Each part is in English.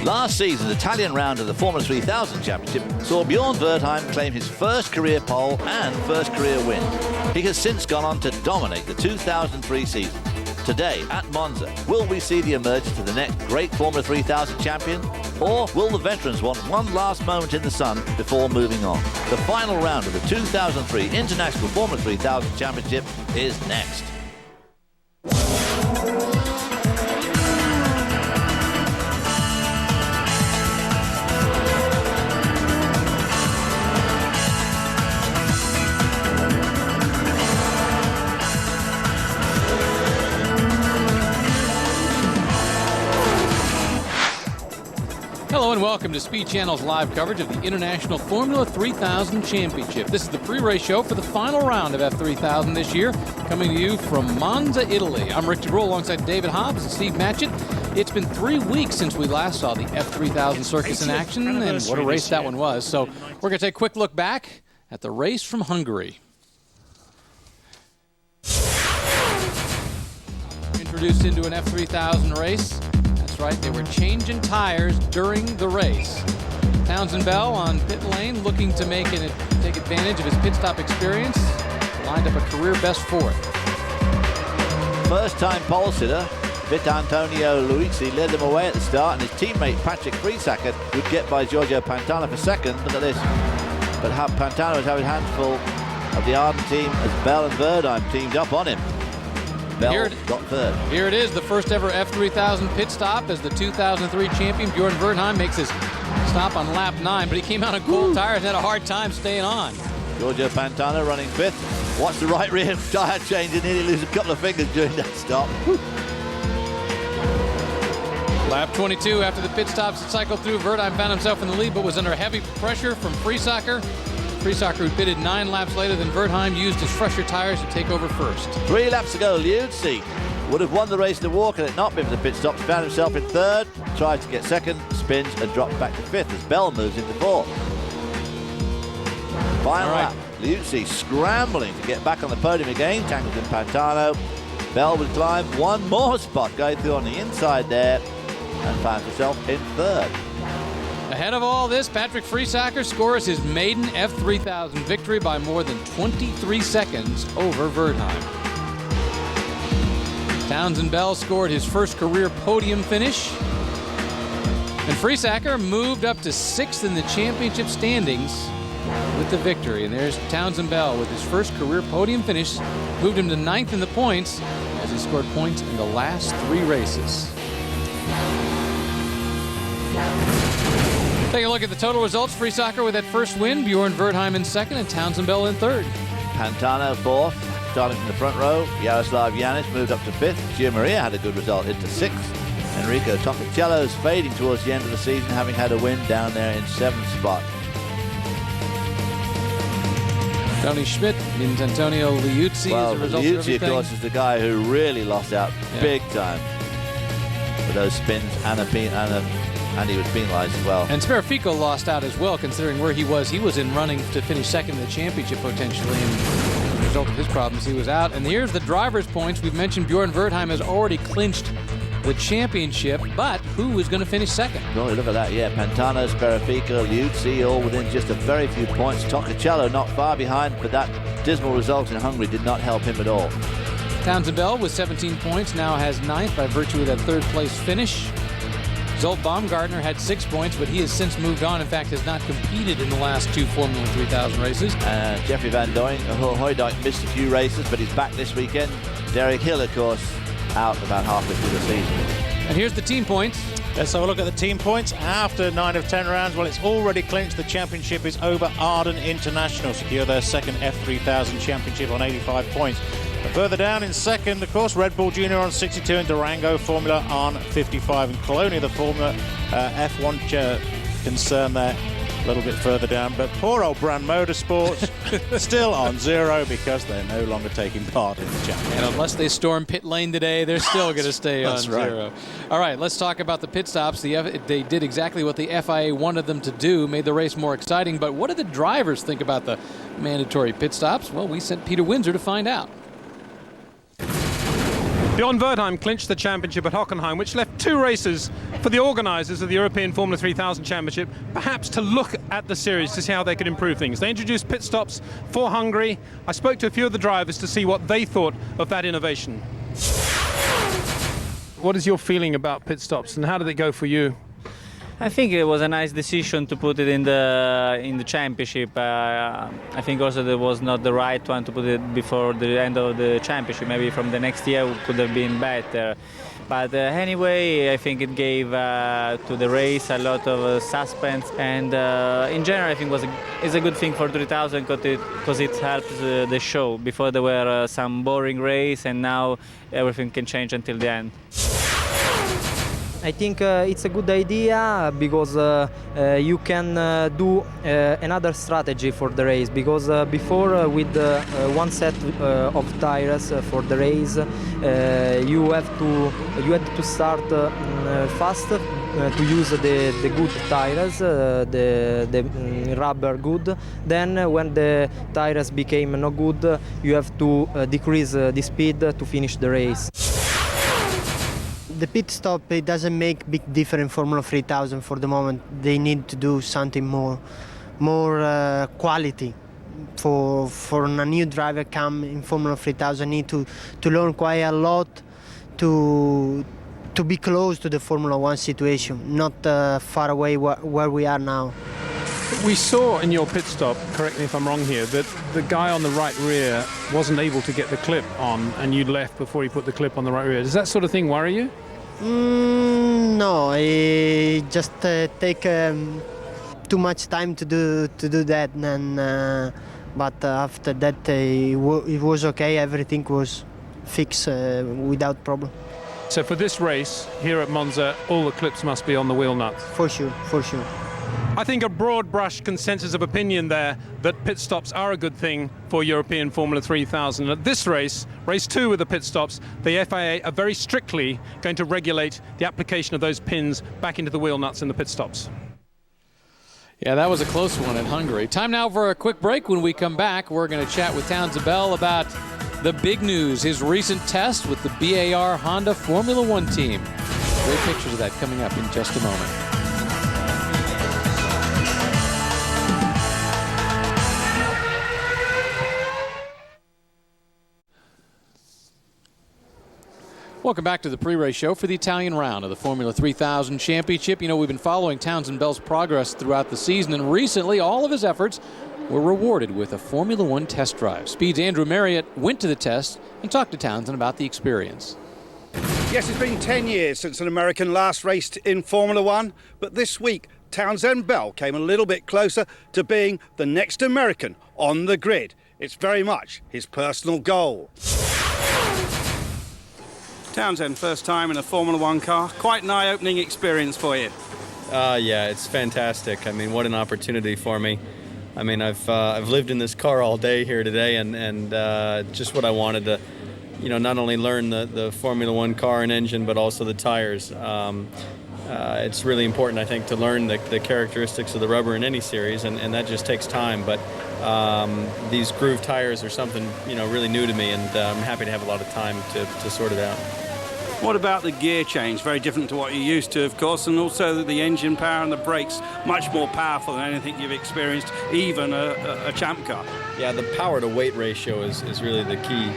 Last season's Italian round of the Formula 3000 Championship saw Bjorn Wertheim claim his first career pole and first career win. He has since gone on to dominate the 2003 season. Today at Monza, will we see the emergence of the next great Formula 3000 champion? Or will the veterans want one last moment in the sun before moving on? The final round of the 2003 International Formula 3000 Championship is next. Hello and welcome to Speed Channel's live coverage of the International Formula 3000 Championship. This is the pre-race show for the final round of F3000 this year, coming to you from Monza, Italy. I'm Rick DeBrule alongside David Hobbs and Steve Matchett. It's been 3 weeks since we last saw the F3000 circus in action, and what a race that one was. So we're going to take a quick look back at the race from Hungary. Introduced into an F3000 race. Right, they were changing tires during the race. Townsend Bell on pit lane looking to take advantage of his pit stop experience. Lined up a career best fourth. First time pole sitter, Antonio Luizzi led them away at the start, and his teammate Patrick Friesacker would get by Giorgio Pantano for second. Look at this. But Pantano was having a handful of the Arden team as Bell and Wertheim teamed up on him. Bell got third. Here it is, the first ever F3000 pit stop as the 2003 champion Bjorn Wertheim makes his stop on lap 9, but he came out on cold tires and had a hard time staying on. Giorgio Pantano running fifth. Watch the right rear tire change and nearly lose a couple of fingers during that stop. Lap 22, after the pit stops had cycled through, Wertheim found himself in the lead but was under heavy pressure from Friesacker. Friesacker, who pitted 9 laps later than Wertheim, used his fresher tires to take over first. 3 laps ago, Liuzzi would have won the race to walk had it not been for the pit stops. Found himself in third, tried to get second, spins and drops back to fifth as Bell moves into fourth. Final lap, Liuzzi scrambling to get back on the podium again, tangled in Pantano. Bell would climb one more spot, going through on the inside there, and found himself in third. Ahead of all this, Patrick Friesacker scores his maiden F3000 victory by more than 23 seconds over Wertheim. Townsend Bell scored his first career podium finish. And Friesacker moved up to 6th in the championship standings with the victory. And there's Townsend Bell with his first career podium finish. Moved him to 9th in the points as he scored points in the last 3 races. Take a look at the total results. Friesacker with that first win, Bjorn Wertheim in second, and Townsend Bell in third. Pantano fourth, starting from the front row. Jaroslav Janis moved up to fifth. Gio Maria had a good result into sixth. Enrico Toccacello's fading towards the end of the season, having had a win down there in 7th spot. Tony Schmidt means Antonio Liuzzi as a result of everything. Liuzzi, of course, is the guy who really lost out big time for those spins, and he was penalized as well. And Sperafico lost out as well, considering where he was. He was in running to finish second in the championship potentially, and as a result of his problems, he was out. And here's the driver's points. We've mentioned Bjorn Wertheim has already clinched the championship, but who is going to finish second? Oh, look at that, yeah. Pantano, Sperafico, Liuzzi, all within just a very few points. Toccacello not far behind, but that dismal result in Hungary did not help him at all. Townsend Bell with 17 points now has 9th by virtue of that 3rd place finish. Zolt Baumgartner had 6 points, but he has since moved on. In fact, has not competed in the last 2 Formula 3000 races. Jeffrey Van Hooydonk missed a few races, but he's back this weekend. Derek Hill, of course, out about halfway through the season. And here's the team points. Let's have a look at the team points after 9 of 10 rounds. Well, it's already clinched. The championship is over. Arden International secure their second F3000 championship on 85 points. But further down in second, of course, Red Bull Junior on 62 and Durango Formula on 55. And Colonia, the Formula F1 concern there a little bit further down. But poor old Brand Motorsports still on 0 because they're no longer taking part in the championship. And unless they storm pit lane today, they're still going to stay on 0. All right, let's talk about the pit stops. They did exactly what the FIA wanted them to do, made the race more exciting. But what do the drivers think about the mandatory pit stops? Well, we sent Peter Windsor to find out. Bjorn Wertheim clinched the championship at Hockenheim, which left 2 races for the organisers of the European Formula 3000 Championship, perhaps to look at the series to see how they could improve things. They introduced pit stops for Hungary. I spoke to a few of the drivers to see what they thought of that innovation. What is your feeling about pit stops, and how did it go for you? I think it was a nice decision to put it in the championship. I think also it was not the right one to put it before the end of the championship. Maybe from the next year it could have been better. But anyway, I think it gave to the race a lot of suspense, and in general I think it's a good thing for 3000 because it helps the show. Before there were some boring race, and now everything can change until the end. I think it's a good idea because you can do another strategy for the race, because before with one set of tires for the race you had to start fast to use the good tires, the rubber good. Then when the tires became no good, you have to decrease the speed to finish the race. The pit stop, it doesn't make big difference in Formula 3000 for the moment. They need to do something more quality. For a new driver come in Formula 3000, need to learn quite a lot to be close to the Formula 1 situation, not far away where we are now. We saw in your pit stop, correct me if I'm wrong here, that the guy on the right rear wasn't able to get the clip on, and you left before he put the clip on the right rear. Does that sort of thing worry you? No, I just take too much time to do that, and but after that it was okay. Everything was fixed without problem. So for this race here at Monza, all the clips must be on the wheel nuts. For sure, for sure. I think a broad brush consensus of opinion there that pit stops are a good thing for European Formula 3000. At this race, race 2 with the pit stops, the FIA are very strictly going to regulate the application of those pins back into the wheel nuts in the pit stops. Yeah, that was a close one in Hungary. Time now for a quick break. When we come back, we're going to chat with Townsend Bell about the big news, his recent test with the BAR Honda Formula 1 team. Great pictures of that coming up in just a moment. Welcome back to the pre-race show for the Italian round of the Formula 3000 Championship. You know, we've been following Townsend Bell's progress throughout the season, and recently all of his efforts were rewarded with a Formula 1 test drive. Speed's Andrew Marriott went to the test and talked to Townsend about the experience. Yes, it's been 10 years since an American last raced in Formula 1, but this week Townsend Bell came a little bit closer to being the next American on the grid. It's very much his personal goal. Townsend, first time in a Formula 1 car. Quite an eye-opening experience for you. Yeah, it's fantastic. I mean, what an opportunity for me. I mean, I've lived in this car all day here today, and just what I wanted to, you know, not only learn the Formula 1 car and engine, but also the tires. It's really important, I think, to learn the characteristics of the rubber in any series, and that just takes time. But these groove tires are something, you know, really new to me, and I'm happy to have a lot of time to sort it out. What about the gear change? Very different to what you're used to, of course, and also the engine power and the brakes, much more powerful than anything you've experienced, even a champ car. Yeah, the power-to-weight ratio is really the key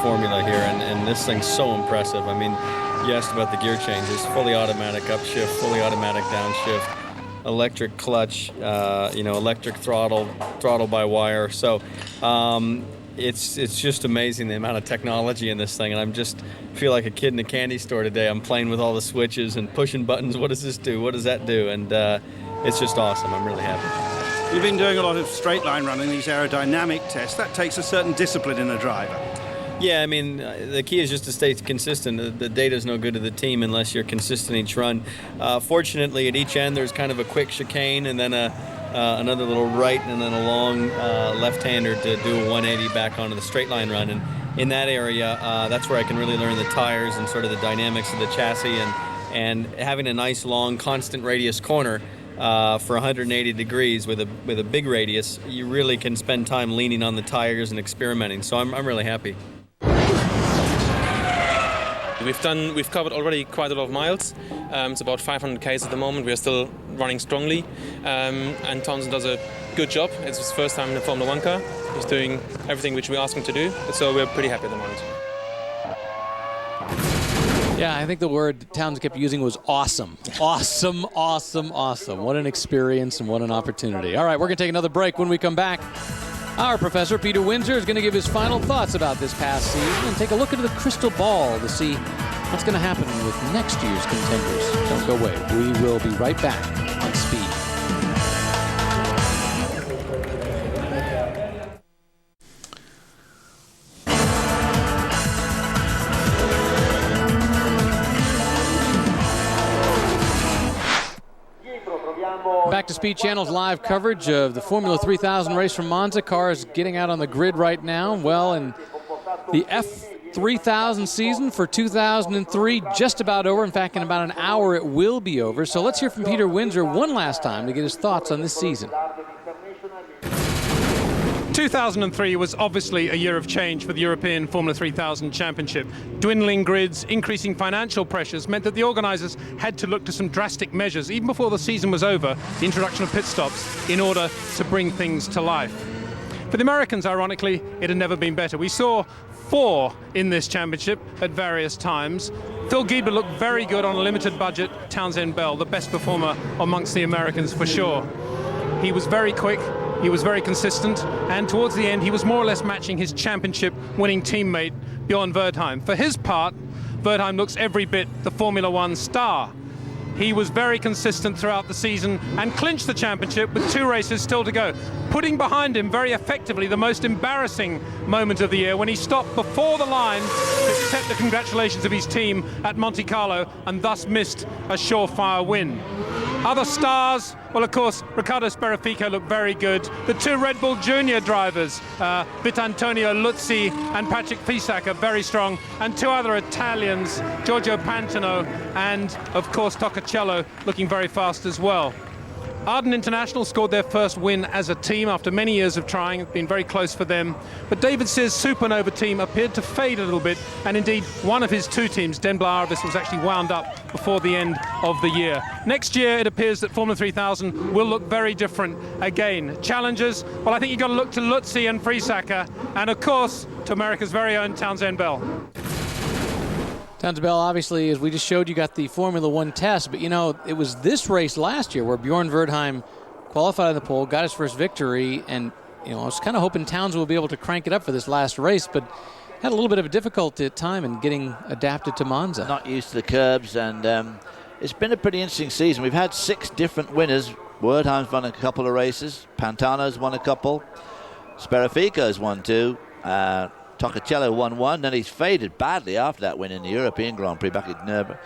formula here, and this thing's so impressive. I mean, you asked about the gear changes. Fully automatic upshift, fully automatic downshift, electric clutch, you know, electric throttle by wire. So it's just amazing the amount of technology in this thing, and I'm just feel like a kid in a candy store today. I'm playing with all the switches and pushing buttons. What does this do? What does that do? And it's just awesome. I'm really happy. You've been doing a lot of straight line running, these aerodynamic tests. That takes a certain discipline in a driver. Yeah, I mean, the key is just to stay consistent. The data's no good to the team unless you're consistent each run. Fortunately, at each end, there's kind of a quick chicane and then another little right and then a long left-hander to do a 180 back onto the straight line run. And in that area, that's where I can really learn the tires and sort of the dynamics of the chassis, and having a nice, long, constant radius corner for 180 degrees with a big radius, you really can spend time leaning on the tires and experimenting. So I'm really happy. We've covered already quite a lot of miles. It's about 500 k's at the moment. We're still running strongly, and Townsend does a good job. It's his first time in a Formula 1 car. He's doing everything which we ask him to do, so we're pretty happy at the moment. Yeah, I think the word Townsend kept using was awesome. Awesome, awesome, awesome. What an experience and what an opportunity. All right, we're going to take another break. When we come back, our professor, Peter Windsor, is going to give his final thoughts about this past season and take a look into the crystal ball to see what's going to happen with next year's contenders. Don't go away. We will be right back on Speed. Back to Speed Channel's live coverage of the Formula 3000 race from Monza. Cars getting out on the grid right now. Well, in the F3000 season for 2003, just about over. In fact, in about an hour it will be over. So let's hear from Peter Windsor one last time to get his thoughts on this season. 2003 was obviously a year of change for the European Formula 3000 Championship. Dwindling grids, increasing financial pressures meant that the organisers had to look to some drastic measures, even before the season was over, the introduction of pit stops, in order to bring things to life. For the Americans, ironically, it had never been better. We saw 4 in this championship at various times. Phil Giebler looked very good on a limited budget. Townsend Bell, the best performer amongst the Americans for sure. He was very quick. He was very consistent, and towards the end he was more or less matching his championship winning teammate Bjorn Wertheim. For his part, Wertheim looks every bit the Formula 1 star. He was very consistent throughout the season and clinched the championship with 2 races still to go, putting behind him very effectively the most embarrassing moment of the year when he stopped before the line to accept the congratulations of his team at Monte Carlo and thus missed a surefire win. Other stars, well, of course, Riccardo Speraffico looked very good. The 2 Red Bull Junior drivers, Vitantonio Luzzi and Patrick Fisac, are very strong. And 2 other Italians, Giorgio Pantano and, of course, Toccacello, looking very fast as well. Arden International scored their first win as a team after many years of trying. It's been very close for them. But David Sears' Supernova team appeared to fade a little bit, and indeed one of his 2 teams, Den Blauervis, was actually wound up before the end of the year. Next year it appears that Formula 3000 will look very different again. Challengers, well, I think you've got to look to Luzzi and Friesacker, and of course to America's very own Townsend Bell. Townsend Bell, obviously, as we just showed you, got the Formula 1 test, but you know, it was this race last year where Bjorn Wertheim qualified on the pole, got his first victory, and you know, I was kind of hoping Townsend will be able to crank it up for this last race, but had a little bit of a difficulty at time in getting adapted to Monza. Not used to the curbs, and it's been a pretty interesting season. We've had 6 different winners. Wertheim's won a couple of races, Pantano's won a couple, Speraffico's won 2, Toccacello won 1, then he's faded badly after that win in the European Grand Prix back at Nürburgring.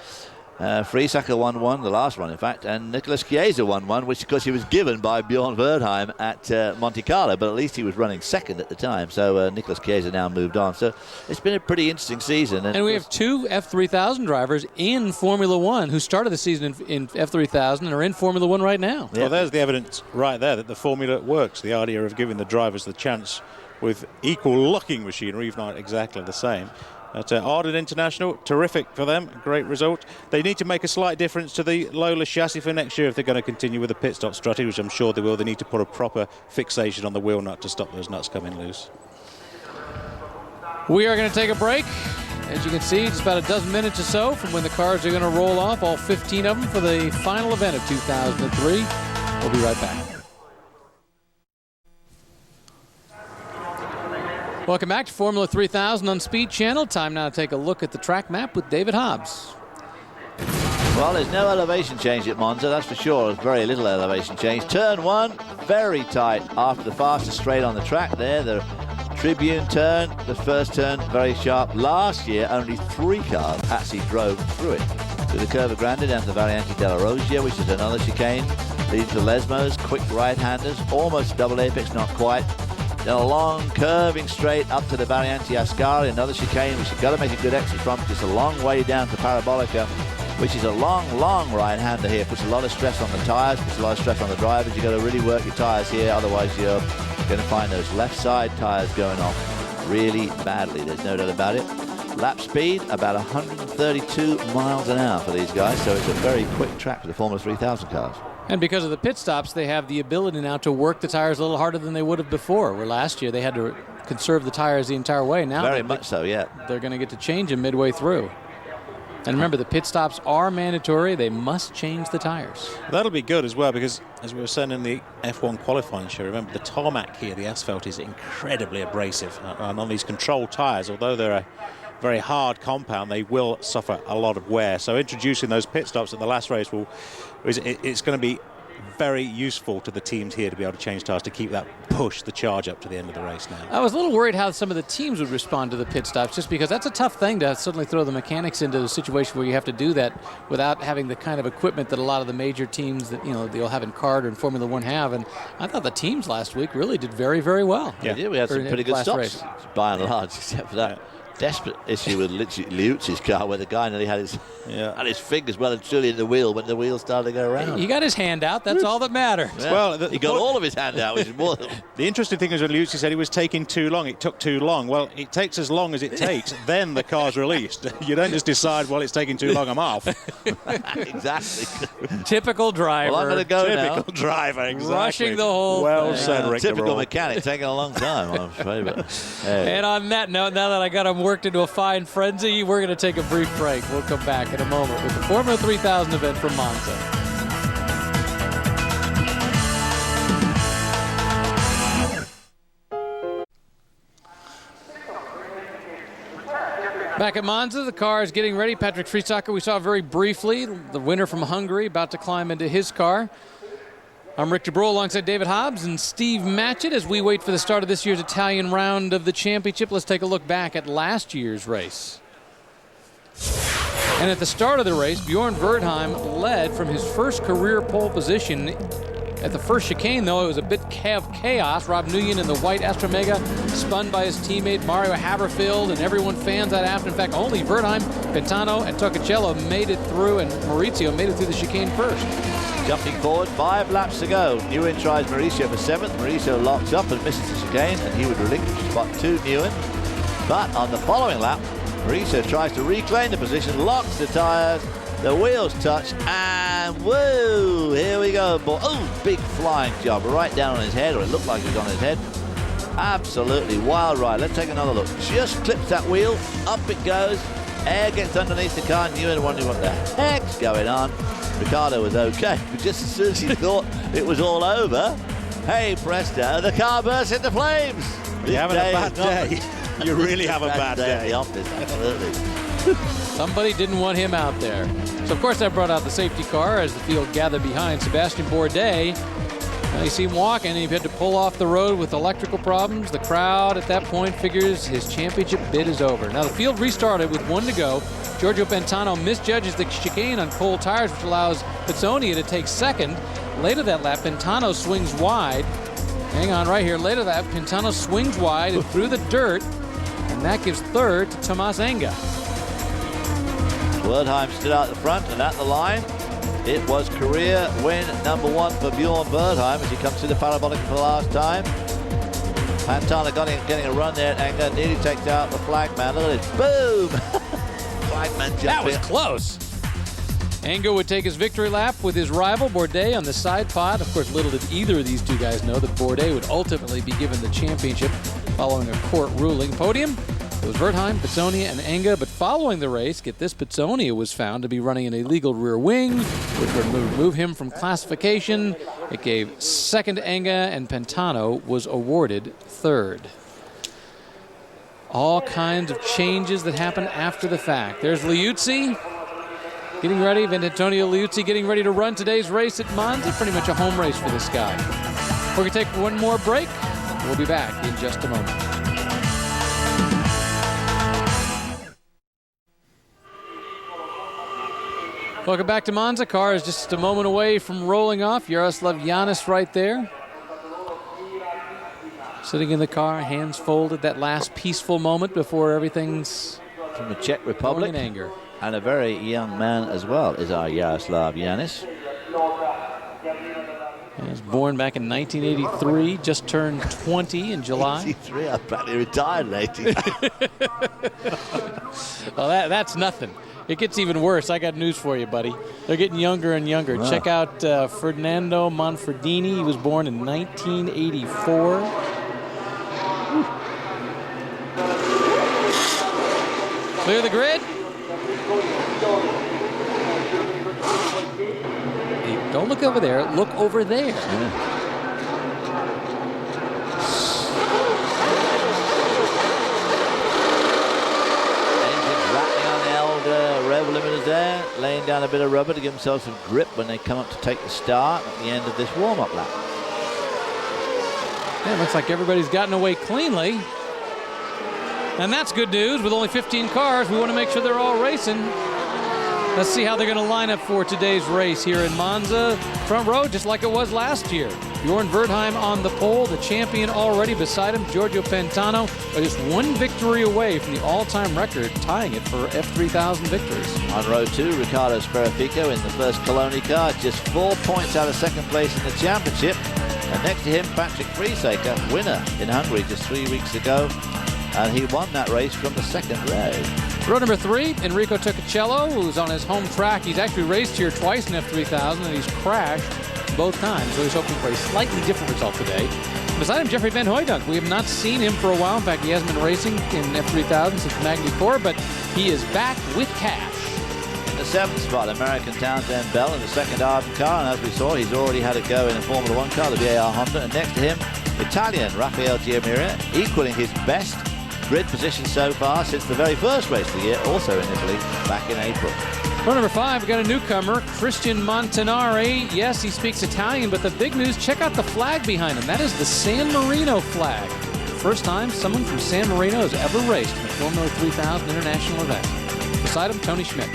Friesacker won 1, the last one in fact, and Nicolas Chiesa won 1, which of course he was given by Bjorn Wertheim at Monte Carlo, but at least he was running second at the time, so Nicolas Chiesa now moved on. So it's been a pretty interesting season. And we have 2 F3000 drivers in Formula 1 who started the season in F3000 and are in Formula 1 right now. Well, there's the evidence right there that the formula works, the idea of giving the drivers the chance with equal locking machinery, if not exactly the same. At Arden International, terrific for them, great result. They need to make a slight difference to the Lola chassis for next year if they're going to continue with the pit stop strategy, which I'm sure they will. They need to put a proper fixation on the wheel nut to stop those nuts coming loose. We are going to take a break. As you can see, it's about a dozen minutes or so from when the cars are going to roll off, all 15 of them, for the final event of 2003. We'll be right back. Welcome back to Formula 3000 on Speed Channel. Time now to take a look at the track map with David Hobbs. Well, there's no elevation change at Monza, that's for sure. There's very little elevation change. Turn 1, very tight after the fastest straight on the track there. The Tribune turn, the first turn, very sharp. Last year, only 3 cars actually drove through it. Through the Curva Grande down to the Variante della Rossia, which is another chicane, leading to Lesmos, quick right-handers, almost double apex, not quite. Then a long curving straight up to the Variante Ascari, another chicane which you've got to make a good exit from. Just a long way down to Parabolica, which is a long right-hander here. Puts a lot of stress on the tyres, puts a lot of stress on the drivers. You've got to really work your tyres here, otherwise you're going to find those left side tyres going off really badly. There's no doubt about it. Lap speed, about 132 miles an hour for these guys, so it's a very quick track for the Formula 3000 cars. And because of the pit stops, they have the ability now to work the tires a little harder than they would have before, where last year they had to conserve the tires the entire way. Now Very much so, yeah. They're going to get to change them midway through. And remember, the pit stops are mandatory. They must change the tires. That'll be good as well, because as we were saying in the F1 qualifying show, remember the tarmac here, the asphalt is incredibly abrasive. And on these controlled tires, although they're a very hard compound, they will suffer a lot of wear. So introducing those pit stops at the last race it's going to be very useful to the teams here to be able to change tires to keep that push, the charge up to the end of the race now. I was a little worried how some of the teams would respond to the pit stops, just because that's a tough thing to suddenly throw the mechanics into a situation where you have to do that without having the kind of equipment that a lot of the major teams that they'll have in CART or in Formula One have. And I thought the teams last week really did very, very well. Yeah, we had some pretty good stops, by and large, except for that desperate issue with Liuzzi's car, where the guy nearly had his fingers well and truly in the wheel when the wheel started to go around. He got his hand out. That's all that matters. Yeah. Well, he got all of his hand out, which is more. The interesting thing is when Liuzzi said he was taking too long, it took too long. Well, it takes as long as it takes, then the car's released. You don't just decide, well, it's taking too long, I'm off. Exactly. Typical driver. Well, I'm going to go Typical driver, exactly. Rushing the whole Well thing. said, Rick. Typical mechanic, taking a long time, I'm afraid. But, And on that note, now that I got him worked into a fine frenzy, we're going to take a brief break. We'll come back in a moment with the Formula 3000 event from Monza. Back at Monza, the car is getting ready. Patrick Friesacker, we saw very briefly, the winner from Hungary, about to climb into his car. I'm Rick DeBroe alongside David Hobbs and Steve Matchett as we wait for the start of this year's Italian round of the championship. Let's take a look back at last year's race. And at the start of the race, Bjorn Wertheim led from his first career pole position. At the first chicane, though, it was a bit of chaos. Rob Nguyen in the white Astromega spun by his teammate Mario Haberfield, and everyone fans that after. In fact, only Wertheim, Pintano, and Toccacello made it through, and Maurizio made it through the chicane first. Jumping forward, 5 laps to go. Nguyen tries Maurizio for 7th. Maurizio locks up and misses the chicane, and he would relinquish spot to Nguyen. But on the following lap, Maurizio tries to reclaim the position, locks the tyres, the wheels touch, and whoa, here we go. Oh, big flying job right down on his head, or it looked like it was on his head. Absolutely wild ride. Let's take another look. Just clips that wheel, up it goes, air gets underneath the car, and Nguyen wondering what the heck's going on. Ricardo was okay, but just as soon as he thought it was all over, hey presto, the car bursts into flames. You're having a bad day. You really have a bad day. At the office, absolutely. Somebody didn't want him out there. So, of course, that brought out the safety car as the field gathered behind Sebastian Bourdais. Now you see him walking, and he had to pull off the road with electrical problems. The crowd at that point figures his championship bid is over. Now the field restarted with 1 to go. Giorgio Pantano misjudges the chicane on cold tires, which allows Pizzonia to take 2nd. Later that lap, Pantano swings wide. Hang on right here. Later that, Pintano swings wide and through the dirt, and that gives 3rd to Thomas Enga. Wertheim stood out the front, and at the line, it was career win number 1 for Bjorn Wertheim as he comes to the parabolic for the last time. Pantano getting a run there, and Enga nearly takes out the flagman. Look at this, boom! Flagman jumping. That was close. Enga would take his victory lap with his rival Bourdais on the side pod. Of course, little did either of these two guys know that Bourdais would ultimately be given the championship following a court ruling. Podium, it was Wertheim, Pizzonia, and Enga, but following the race, get this, Pizzonia was found to be running an illegal rear wing, which would remove him from classification. It gave 2nd to Enga, and Pantano was awarded 3rd. All kinds of changes that happen after the fact. There's Liuzzi getting ready, Antonio Liuzzi getting ready to run today's race at Monza. Pretty much a home race for this guy. We're going to take one more break. We'll be back in just a moment. Welcome back to Monza. Car is just a moment away from rolling off. Jaroslav Yanis right there. Sitting in the car, hands folded, that last peaceful moment before everything's from the Czech Republic. in anger. And a very young man as well is our Jaroslav Yanis. He was born back in 1983, just turned 20 in July. 83, I practically retired in 80. Well, that's nothing. It gets even worse. I got news for you, buddy. They're getting younger and younger. Wow. Check out Ferdinando Manfredini. He was born in 1984. Clear the grid. Hey, don't look over there. Look over there. Yeah. Rev limiters there, laying down a bit of rubber to give themselves some grip when they come up to take the start at the end of this warm-up lap. Yeah, it looks like everybody's gotten away cleanly. And that's good news. With only 15 cars, we want to make sure they're all racing. Let's see how they're going to line up for today's race here in Monza. Front row, just like it was last year. Bjorn Wertheim on the pole, the champion already. Beside him, Giorgio Pantano, just one victory away from the all-time record, tying it for F3000 victories. On row 2, Riccardo Sperafico in the first Coloni car, just 4 points out of second place in the championship. And next to him, Patrick Friesaker, winner in Hungary just 3 weeks ago. And he won that race from the second row. Row number 3, Enrico Toccacello, who's on his home track. He's actually raced here twice in F3000, and he's crashed both times, so he's hoping for a slightly different result today. Beside him, Jeffrey Van Hooydonk. We have not seen him for a while. In fact, he hasn't been racing in F3000 since Magny Corps, but he is back with cash. In the 7th spot, American Townsend Bell in the second Arden car, and as we saw, he's already had a go in a Formula 1 car, the VAR Honda, and next to him, Italian Rafael Giamira, equaling his best grid position so far since the very first race of the year, also in Italy, back in April. Row number 5, we got a newcomer, Christian Montanari. Yes, he speaks Italian, but the big news, check out the flag behind him. That is the San Marino flag. First time someone from San Marino has ever raced in a Formula 3000 international event. Beside him, Tony Schmidt.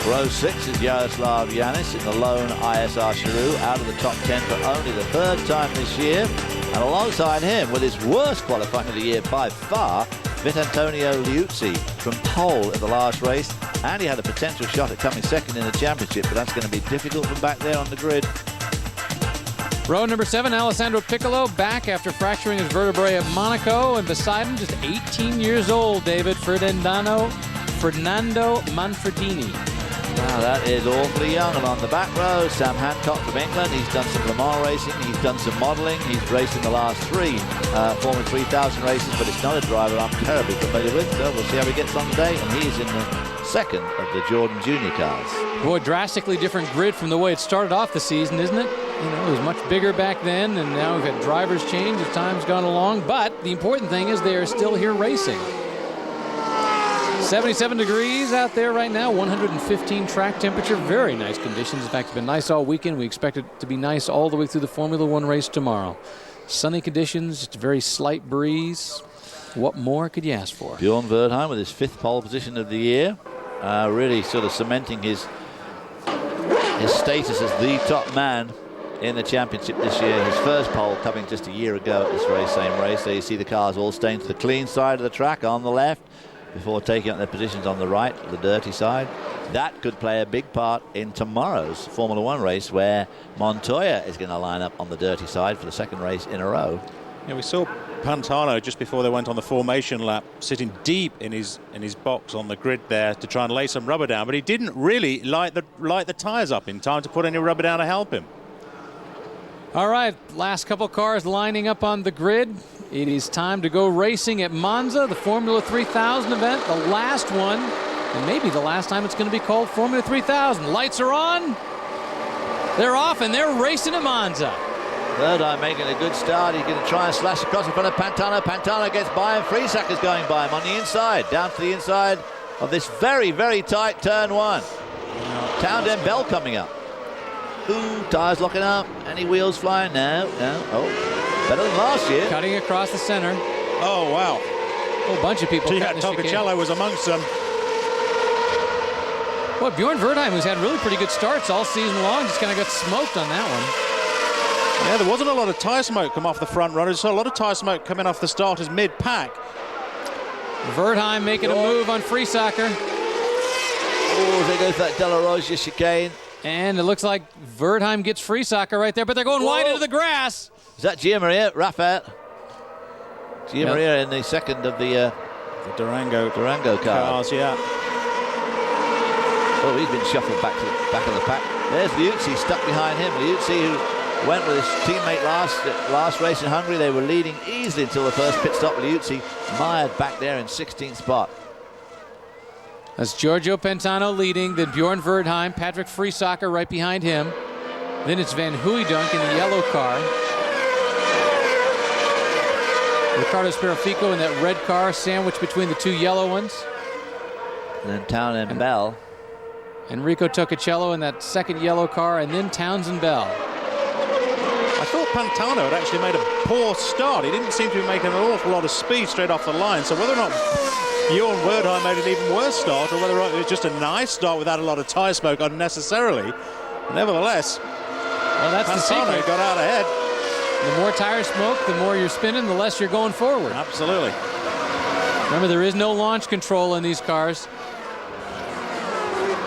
Row 6 is Yaroslav Yanis in the lone ISR Cheroux, out of the top 10 for only the third time this year. And alongside him, with his worst qualifying of the year by far, Vitantonio Liuzzi from pole at the last race. And he had a potential shot at coming second in the championship, but that's going to be difficult from back there on the grid. Row number 7, Alessandro Piccolo, back after fracturing his vertebrae at Monaco. And beside him, just 18 years old, David, Fernando Manfredini. Wow, that is awfully young. And on the back row, Sam Hancock from England. He's done some Le Mans racing. He's done some modelling. He's raced in the last 3 Formula 3000 races, but it's not a driver I'm terribly familiar with. So we'll see how he gets on today. And he's in the second of the Jordan Junior cars. Boy, drastically different grid from the way it started off the season, isn't it? You know, it was much bigger back then, and now we've had drivers change as time's gone along. But the important thing is they are still here racing. 77 degrees out there right now, 115 track temperature, very nice conditions. In fact, it's been nice all weekend. We expect it to be nice all the way through the Formula 1 race tomorrow. Sunny conditions, just a very slight breeze. What more could you ask for? Bjorn Wertheim with his 5th pole position of the year, really sort of cementing his status as the top man in the championship this year. His first pole coming just a year ago at this same race. There you see the cars all staying to the clean side of the track on the left, before taking up their positions on the right, the dirty side. That could play a big part in tomorrow's Formula 1 race, where Montoya is going to line up on the dirty side for the second race in a row. Yeah, we saw Pantano just before they went on the formation lap, sitting deep in his box on the grid there to try and lay some rubber down, but he didn't really light the tyres up in time to put any rubber down to help him. All right, last couple cars lining up on the grid. It is time to go racing at Monza, the Formula 3000 event, the last one, and maybe the last time it's going to be called Formula 3000. Lights are on, they're off, and they're racing at Monza. Wertheim making a good start. He's going to try and slash across in front of Pantano. Pantano gets by him. Friesaker's going by him on the inside, down to the inside of this very, very tight turn 1. Townsend Bell coming up. Ooh, tyres locking up. Any wheels flying? No. Oh, better than last year. Cutting across the center. Oh, wow. A whole bunch of people. Toccacello was amongst them. Well, Bjorn Wertheim, who's had really pretty good starts all season long, just kind of got smoked on that one. Yeah, there wasn't a lot of tyre smoke come off the front runners, so a lot of tyre smoke coming off the starters mid-pack. Wertheim making a move on Friesaker. Oh, there goes that De La Rosa chicane. And it looks like Verdheim gets Friesacher right there, but they're going wide into the grass. Is that Gia Maria? Rafael. Gia Maria in the second of the Durango cars. Yeah. Oh, he's been shuffled back to the back of the pack. There's Liuzzi stuck behind him. Liuzzi, who went with his teammate last race in Hungary. They were leading easily until the first pit stop. Liuzzi mired back there in 16th spot. That's Giorgio Pantano leading, then Bjorn Verdheim, Patrick Friesacher right behind him. Then it's Van Hooijdonk in the yellow car. Ricardo Sperafico in that red car, sandwiched between the two yellow ones. And then Townsend Bell. Enrico Toccacello in that second yellow car, and then Townsend Bell. I thought Pantano had actually made a poor start. He didn't seem to be making an awful lot of speed straight off the line. So whether or not Bjorn Verdheim made an even worse start, or whether or not it was just a nice start without a lot of tyre smoke unnecessarily, nevertheless, well, that's Pantano the secret. got out ahead. The more tire smoke, the more you're spinning, the less you're going forward. Absolutely. Remember, there is no launch control in these cars.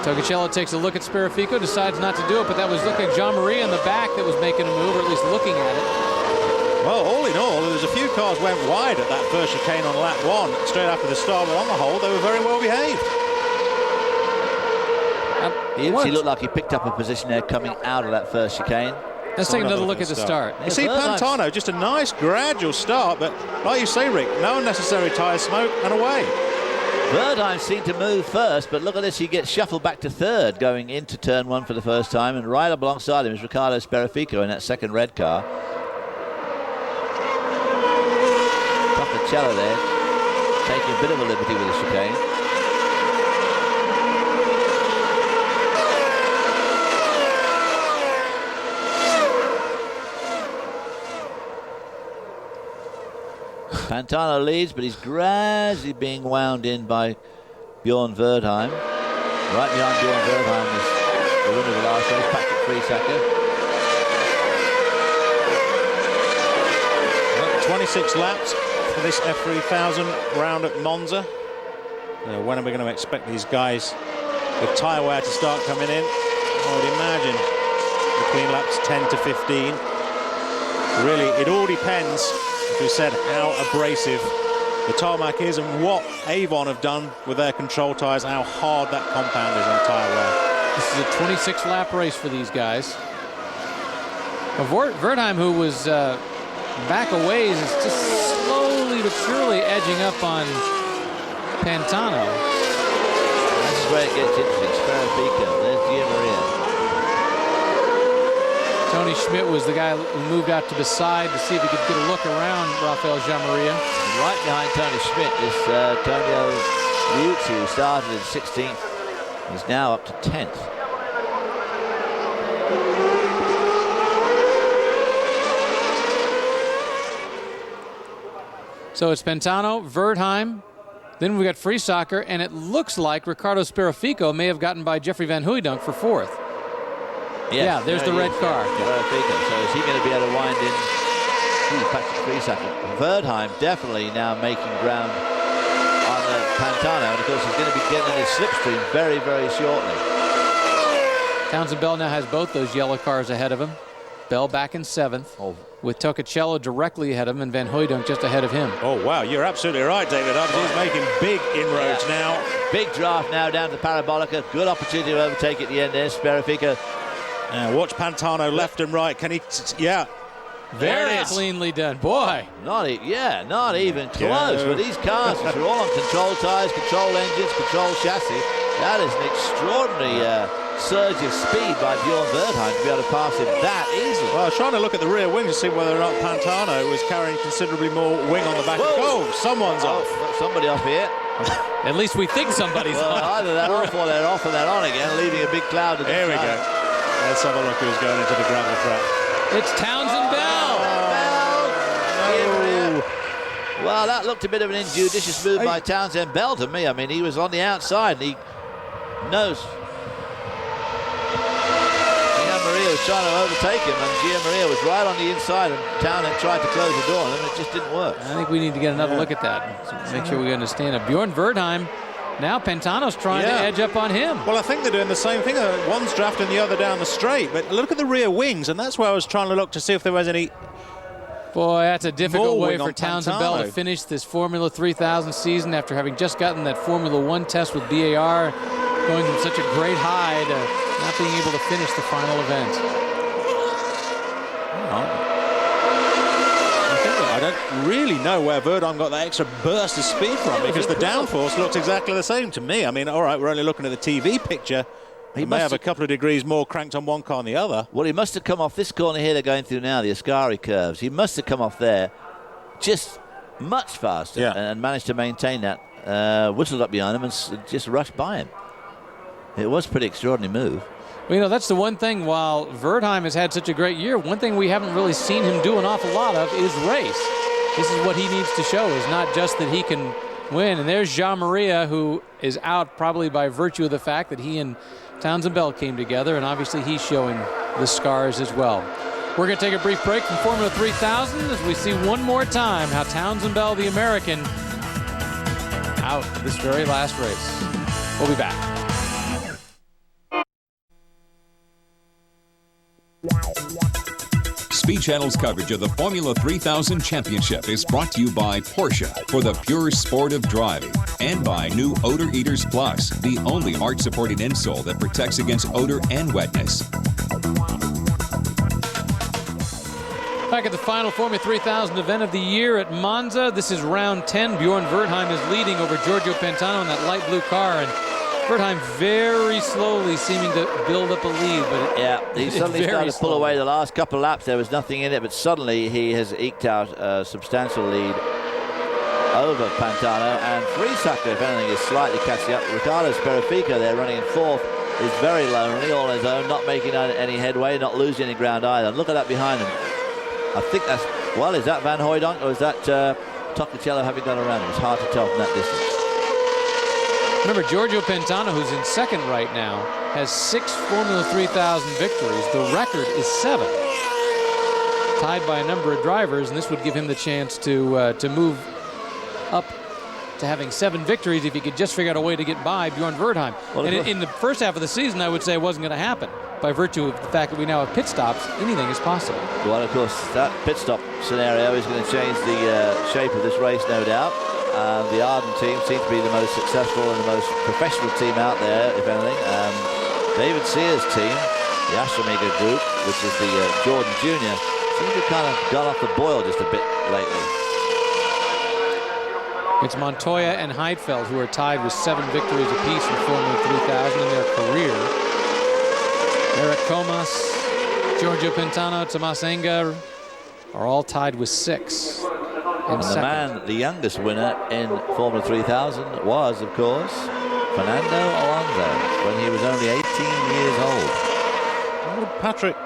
Toccacello takes a look at Sperafico, decides not to do it, but that was looking like Jean-Marie in the back that was making a move, or at least looking at it. Well, all in all, there's a few cars went wide at that first chicane on lap 1, straight after the start, but on the whole, they were very well behaved. He looked like he picked up a position there coming out of that first chicane. Let's take another look at the start. You see Pantano, just a nice gradual start, but like you say, Rick, no unnecessary tyre smoke and away. Verdheim seemed to move first, but look at this, he gets shuffled back to third going into turn 1 for the first time, and right up alongside him is Ricardo Sperafico in that second red car. Toccacello there, taking a bit of a liberty with the chicane. Pantano leads, but he's gradually being wound in by Bjorn Verdheim. Right behind Bjorn Verdheim is the winner of the last race, Patrick Friesacher. 26 laps for this F3000 round at Monza. When are we going to expect these guys with tyre wear to start coming in? I would imagine between laps 10 to 15. Really, it all depends, as we said, how abrasive the tarmac is and what Avon have done with their control tyres, how hard that compound is on tyre wear. This is a 26-lap race for these guys. Verdheim, who was back a ways, is just slowly but surely edging up on Pantano. This is where it gets interesting. Sperafico, there's Gia Maria. Tony Schmidt was the guy who moved out to the side to see if he could get a look around Rafael Jean-Maria. Right behind Tony Schmidt is Tonio Liuzzi, who started in 16th. He's now up to 10th. So it's Pantano, Verdheim, then we got Friesacher, and it looks like Ricardo Sperafico may have gotten by Jeffrey Van Hooijdonk for 4th. Yes, yeah, there's the red car. Sperafico. So is he going to be able to wind in? Patrick Friesacher. Verdheim definitely now making ground on Pantano, and of course he's going to be getting in his slipstream very, very shortly. Townsend Bell now has both those yellow cars ahead of him. Bell back in 7th, with Toccacello directly ahead of him and Van Hooijdonk just ahead of him. Oh, wow, you're absolutely right, David. He's making big inroads now. Big draft now down to Parabolica. Good opportunity to overtake at the end there, Sperafico. Watch Pantano left and right. Can he? Yeah. Very cleanly done. Boy. Not even close. But these cars, which are all on control tyres, control engines, control chassis, that is an extraordinary surge of speed by Bjorn Verdheim to be able to pass him that easily. Well, I was trying to look at the rear wing to see whether or not Pantano was carrying considerably more wing on the back. Whoa. Oh, someone's off. Somebody off here. At least we think somebody's on. Either they're off or they're off and they're on again, leaving a big cloud. There we go. Let's have a look who's going into the gravel trap. It's Townsend Bell. No. Well, that looked a bit of an injudicious move by Townsend Bell to me. I mean, he was on the outside and he knows. Gia Maria was trying to overtake him and Gia Maria was right on the inside and Townsend tried to close the door and it just didn't work. I think we need to get another look at that. So make sure we understand it. Bjorn Verdheim Now Pantano's trying to edge up on him. Well, I think they're doing the same thing. One's drafting the other down the straight. But look at the rear wings, and that's where I was trying to look to see if there was any... Boy, that's a difficult way for on Townsend Bell to finish this Formula 3000 season after having just gotten that Formula 1 test with BAR, going from such a great high to not being able to finish the final event. I don't really know where Verdheim got that extra burst of speed from, because the downforce looks exactly the same to me. I mean, all right, we're only looking at the TV picture. He may have a couple of degrees more cranked on one car than the other. Well, he must have come off this corner here they're going through now, the Ascari curves. He must have come off there just much faster and managed to maintain that. Whistled up behind him and just rushed by him. It was a pretty extraordinary move. Well, you know, that's the one thing, while Verdheim has had such a great year, one thing we haven't really seen him do an awful lot of is race. This is what he needs to show, is not just that he can win. And there's Jean-Maria, who is out probably by virtue of the fact that he and Townsend Bell came together, and obviously he's showing the scars as well. We're going to take a brief break from Formula 3000 as we see one more time how Townsend Bell, the American, out this very last race. We'll be back. Speed Channel's coverage of the Formula 3000 Championship is brought to you by Porsche for the pure sport of driving, and by new Odor Eaters Plus, the only arch-supporting insole that protects against odor and wetness. Back at the final Formula 3000 event of the year at Monza. This is round 10. Bjorn Verdheim is leading over Giorgio Pantano in that light blue car, and Verdheim very slowly seeming to build up a lead. But he suddenly started to pull away the last couple of laps. There was nothing in it, but suddenly he has eked out a substantial lead over Pantano, and Friesacker, if anything, is slightly catching up. Riccardo Sperifico there running in fourth is very lonely, all on his own, not making any headway, not losing any ground either. And look at that behind him. I think that's, well, is that Van Hooijdonk or is that Toccocello having gone around him? It's hard to tell from that distance. Remember, Giorgio Pantano, who's in second right now, has 6 Formula 3000 victories. The record is 7, tied by a number of drivers, and this would give him the chance to move up to having 7 victories if he could just figure out a way to get by Bjorn Verdheim. Well, and in the first half of the season, I would say it wasn't going to happen. By virtue of the fact that we now have pit stops, anything is possible. Well, of course, that pit stop scenario is going to change the shape of this race, no doubt. The Arden team seems to be the most successful and the most professional team out there, if anything. David Sears' team, the Astromega group, which is the Jordan Jr., seems to have kind of gone off the boil just a bit lately. It's Montoya and Heidfeld who are tied with 7 victories apiece in Formula 3000 in their career. Eric Comas, Giorgio Pantano, Tomas Engar are all tied with 6. And the youngest winner in Formula 3000 was, of course, Fernando Alonso, when he was only 18 years old. Oh, Patrick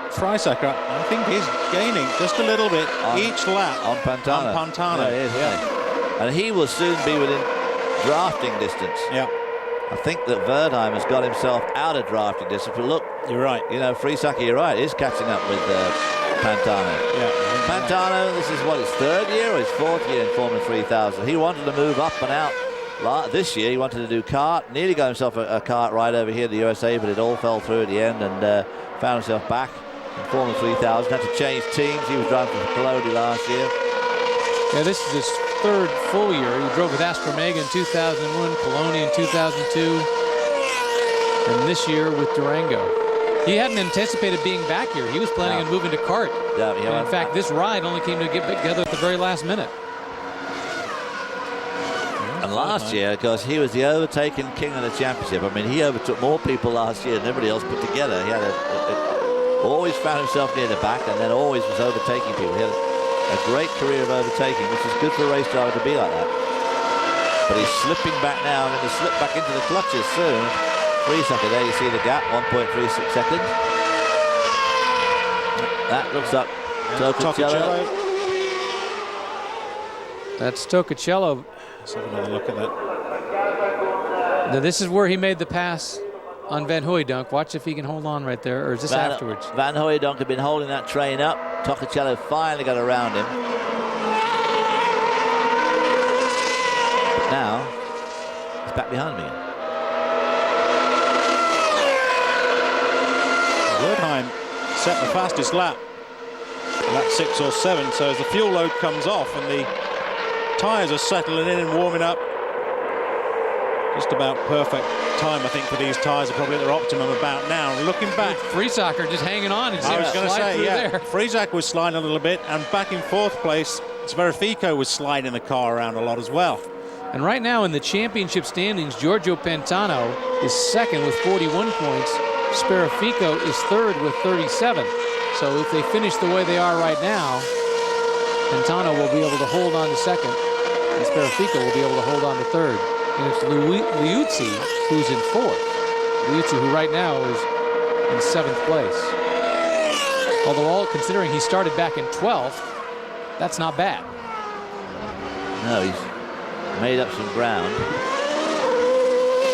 Friesacker, I think he's gaining just a little bit each lap on Pantano. Yeah, he is, And he will soon be within drafting distance. Yeah. I think that Verdheim has got himself out of drafting distance. But look, you're right. You know, Friesacker, you're right, is catching up with Pantano. Yeah. Pantano, this is what, his 3rd year or his 4th year in Formula 3000. He wanted to move up and out. This year he wanted to do kart, nearly got himself a kart ride over here in the USA, but it all fell through at the end, and found himself back in Formula 3000. Had to change teams. He was driving for Pelodi last year. Yeah, this is his 3rd full year. He drove with Astromega in 2001, Poloni in 2002, and this year with Durango. He hadn't anticipated being back here. He was planning on moving to kart. Yeah, in fact, this ride only came to get together at the very last minute. And last year, of course, he was the overtaken king of the championship. I mean, he overtook more people last year than everybody else put together. He had always found himself near the back, and then always was overtaking people. He had a great career of overtaking, which is good for a race driver to be like that. But he's slipping back now, and going to slip back into the clutches soon. Friesacker, there you see the gap, 1.36 seconds. That looks like Toccocello. That's Toccocello. Let's have another look at that. Now, this is where he made the pass on Van Hooijdonk. Watch if he can hold on right there, or is this afterwards? Van Hooijdonk had been holding that train up. Toccocello finally got around him. But now, He's back behind him again. Wertheim set the fastest lap. That's 6 or 7, so as the fuel load comes off and the tyres are settling in and warming up, just about perfect time, I think, for these tyres are probably at their optimum about now. And looking back, Friesacher just hanging on. I was going to say, yeah, Friesacher was sliding a little bit, and back in 4th place, Sferifico was sliding the car around a lot as well. And right now in the championship standings, Giorgio Pantano is 2nd with 41 points. Sferifico is 3rd with 37. So if they finish the way they are right now, Pantano will be able to hold on to 2nd, and Sferifico will be able to hold on to 3rd. And it's Liuzzi who's in 4th. Liuzzi, who right now is in 7th place. Although, all considering he started back in 12th, that's not bad. No, he's made up some ground.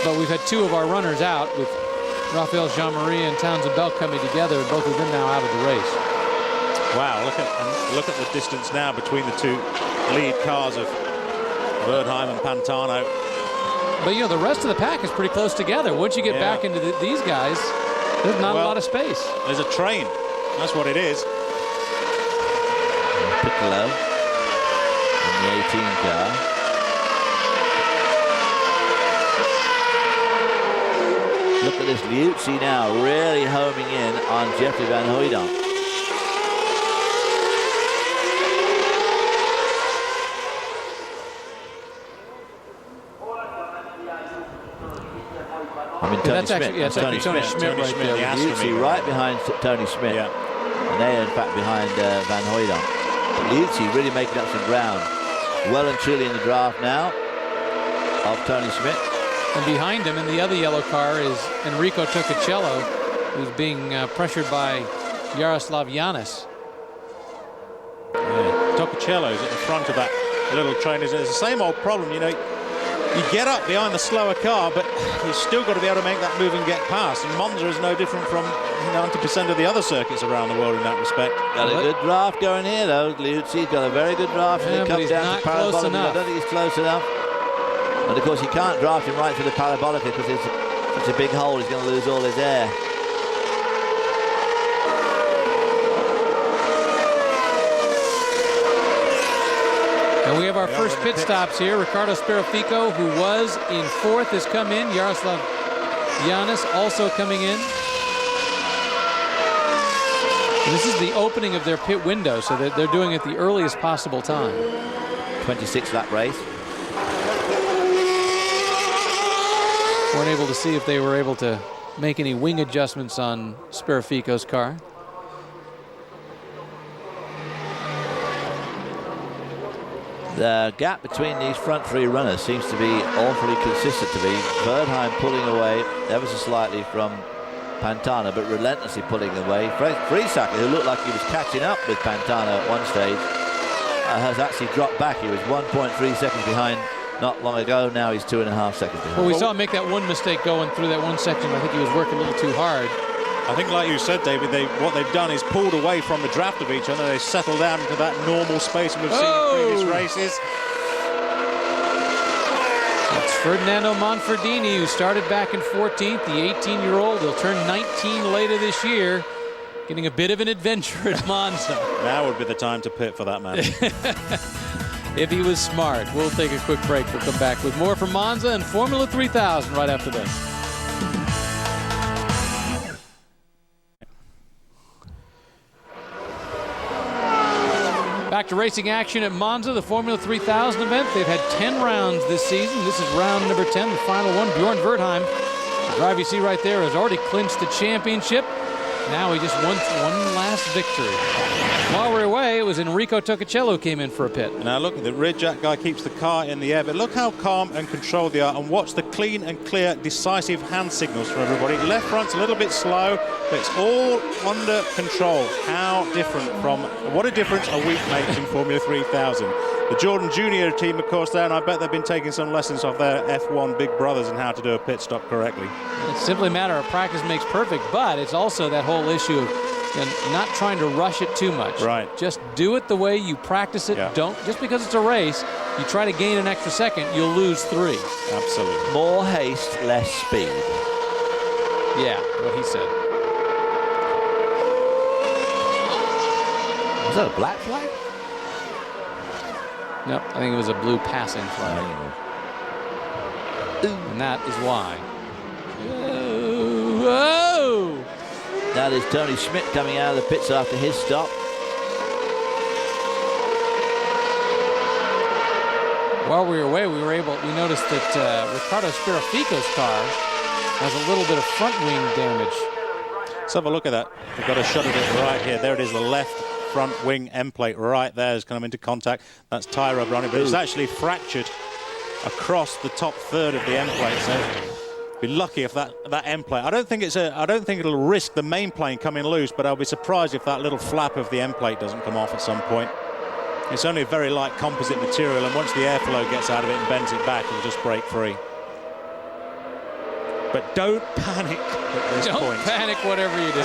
But we've had 2 of our runners out, with Raphael Jean-Marie and Townsend Bell coming together, and both of them now out of the race. Wow, look at the distance now between the 2 lead cars of Wertheim and Pantano. But you know, the rest of the pack is pretty close together. Once you get back into these guys, there's not a lot of space. There's a train. That's what it is. Piccolo in the 18 car. Look at this, Liuzzi now really homing in on Jeffrey Van Hooydonk. I mean, Tony Schmidt. Tony Schmidt right there. Liuzzi right behind Tony Schmidt. Yeah. And they're in fact behind Van Hooydonk. Liuzzi really making up some ground. Well and truly in the draft now of Tony Schmidt. And behind him in the other yellow car is Enrico Toccacello, who's being pressured by Jaroslav Yanis. Yeah, Toccacello's at the front of that little train. It's the same old problem, you know. You get up behind the slower car, but you've still got to be able to make that move and get past. And Monza is no different from 90% of the other circuits around the world in that respect. Got a good draft going here, though. Liuzzi's got a very good draft. Yeah, and it comes down to Parabolica. I don't think he's close enough. And of course, he can't draft him right through the Parabolica because it's such a big hole. He's going to lose all his air. And we have our first pit stops here. Ricardo Sferifico, who was in 4th, has come in. Jaroslav Yanis also coming in. And this is the opening of their pit window, so they're doing it the earliest possible time. 26 lap race. Weren't able to see if they were able to make any wing adjustments on Sferifico's car. The gap between these front 3 runners seems to be awfully consistent to me. Wertheim pulling away ever so slightly from Pantano, but relentlessly pulling away. Friesacher, who looked like he was catching up with Pantano at one stage, has actually dropped back. He was 1.3 seconds behind not long ago. Now he's 2.5 seconds behind. Well, we saw him make that one mistake going through that one section. I think he was working a little too hard. I think, like you said, David, what they've done is pulled away from the draft of each other. They settled down into that normal space we've seen in previous races. It's Ferdinando Manfredini, who started back in 14th, the 18-year-old. He'll turn 19 later this year, getting a bit of an adventure at Monza. Now would be the time to pit for that man. If he was smart. We'll take a quick break. We'll come back with more from Monza and Formula 3000 right after this. Back to racing action at Monza, the Formula 3000 event. They've had 10 rounds this season. This is round number 10, the final one. Bjorn Wertheim, the driver you see right there, has already clinched the championship. Now he just wants one last victory. While we're away, it was Enrico Toccacello came in for a pit. Now look, the red jack guy keeps the car in the air, but look how calm and controlled they are, and watch the clean and clear, decisive hand signals from everybody. Left front's a little bit slow, but it's all under control. How different from, what a difference a week makes in Formula 3000. The Jordan Junior team, of course, there, and I bet they've been taking some lessons off their F1 big brothers and how to do a pit stop correctly. It's simply a matter of practice makes perfect, but it's also that whole issue of not trying to rush it too much. Right. Just do it the way you practice it. Yeah. Don't, just because it's a race, You try to gain an extra second, you'll lose 3. Absolutely. More haste, less speed. Yeah, what he said. Was that a black flag? Nope, I think it was a blue passing flag. And that is why. Whoa! That is Tony Schmidt coming out of the pits after his stop. While we were away, we noticed that Ricardo Sperafico's car has a little bit of front wing damage. Let's have a look at that. We've got a shot of it right here. There it is, the left front wing end plate right there has come into contact. That's tie rubber on it, but it's actually fractured across the top third of the end plate. So be lucky if that end plate. I don't think it'll risk the main plane coming loose, but I'll be surprised if that little flap of the end plate doesn't come off at some point. It's only a very light composite material, and once the airflow gets out of it and bends it back, it'll just break free. But don't panic at this point. Don't panic whatever you do.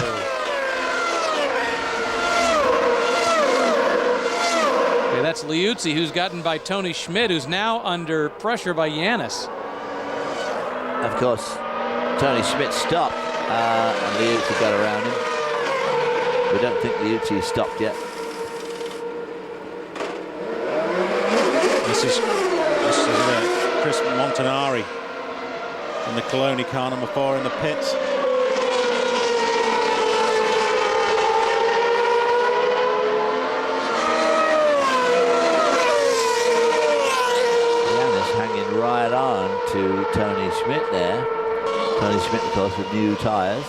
Okay, that's Liuzzi, who's gotten by Tony Schmidt, who's now under pressure by Yanis. Of course, Tony Schmidt stopped, and Liuzzi got around him. We don't think Liuzzi stopped yet. This is Chris Montanari in the Coloni car number 4 in the pits. Yanis hanging right on to Tony Schmidt there. Tony Schmidt, of course, with new tyres.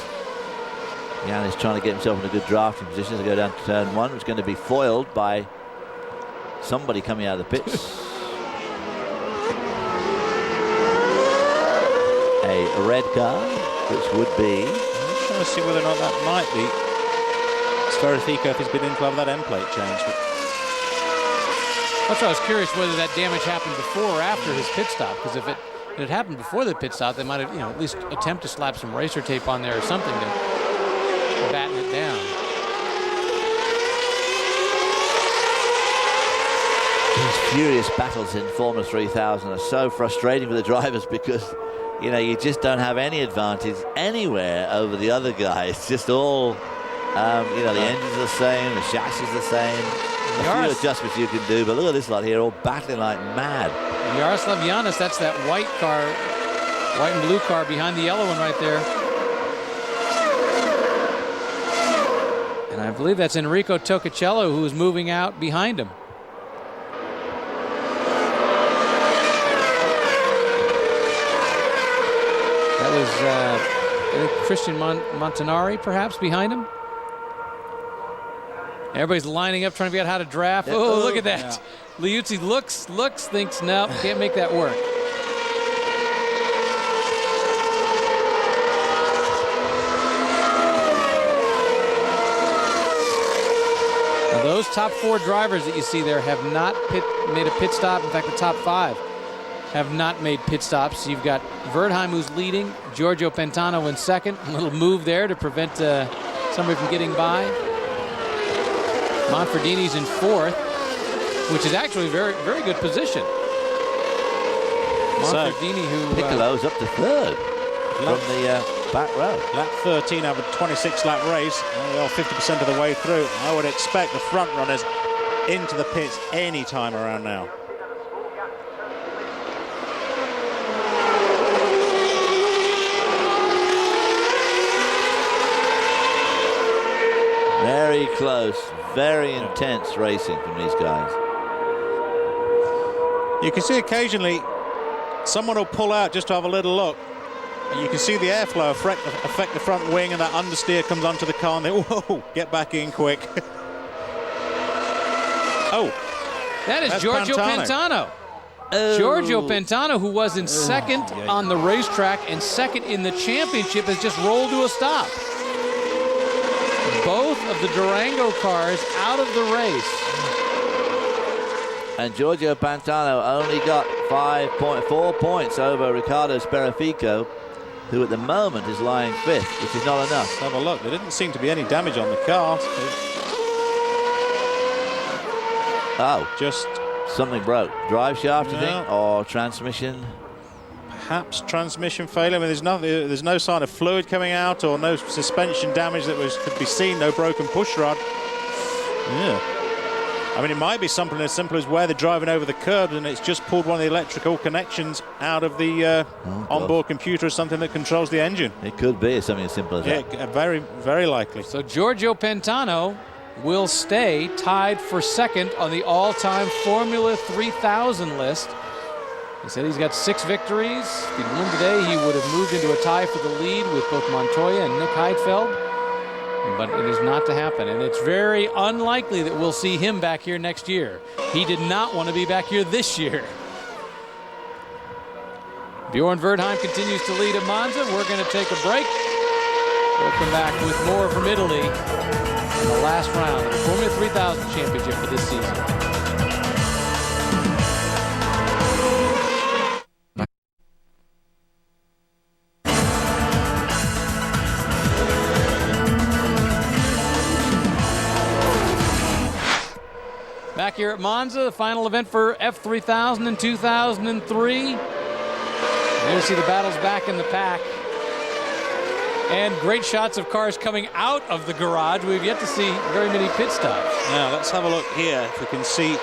Yanis trying to get himself in a good drafting position as they go down to turn 1. It's going to be foiled by somebody coming out of the pits. A red car, which would be... I'm trying to see whether or not that might be Sperafico if he's been in to have that end plate changed. But That's why I was curious whether that damage happened before or after his pit stop, because if it had happened before the pit stop, they might have, at least attempt to slap some racer tape on there or something to batten it down. These furious battles in Formula 3000 are so frustrating for the drivers because you just don't have any advantage anywhere over the other guys. Just all, the engines are the same, the chassis is the same. A few adjustments you can do, but look at this lot here, all battling like mad. Yaroslav Yanis, that's that white car, white and blue car behind the yellow one right there. And I believe that's Enrico Toccacello who is moving out behind him. That was I think Christian Montanari perhaps behind him. Everybody's lining up trying to figure out how to draft. Oh, look at that. Yeah. Liuzzi looks, thinks, no, can't make that work. Now those top 4 drivers that you see there have not made a pit stop. In fact, the top 5 have not made pit stops. You've got Wertheim, who's leading, Giorgio Pantano in second. A little move there to prevent somebody from getting by. Manfredini's in 4th, which is actually a very, very good position. Manfredini, who... Piccolo's up to 3rd from the back row. Lap 13 out of a 26-lap race. Well, 50% of the way through. I would expect the front runners into the pits any time around now. Very close, very intense racing from these guys. You can see occasionally someone will pull out just to have a little look. And you can see the airflow affect the front wing, and that understeer comes onto the car, and they, whoa, get back in quick. Oh, that is Giorgio Pantano. Oh. Giorgio Pantano, who was in second on the racetrack and second in the championship, has just rolled to a stop. Both of the Durango cars out of the race. And Giorgio Pantano only got 5.4 points over Ricardo Sperafico, who at the moment is lying 5th, which is not enough. Let's have a look. There didn't seem to be any damage on the car. Oh. Just something broke. Drive shaft, you think, or transmission? Perhaps transmission failure. I mean, there's no sign of fluid coming out or no suspension damage that could be seen. No broken push rod. Yeah. I mean, it might be something as simple as where they're driving over the curb and it's just pulled one of the electrical connections out of the onboard computer or something that controls the engine. It could be something as simple as that. Yeah, very, very likely. So Giorgio Pantano will stay tied for second on the all-time Formula 3000 list. He said he's got 6 victories. If he'd won today, he would have moved into a tie for the lead with both Montoya and Nick Heidfeld. But it is not to happen, and it's very unlikely that we'll see him back here next year. He did not want to be back here this year. Bjorn Wertheim continues to lead at Monza. We're going to take a break. We'll come back with more from Italy in the last round of the Formula 3000 Championship for this season. Back here at Monza, the final event for F3000 in 2003. You're going to see the battles back in the pack. And great shots of cars coming out of the garage. We've yet to see very many pit stops. Now, let's have a look here if we can see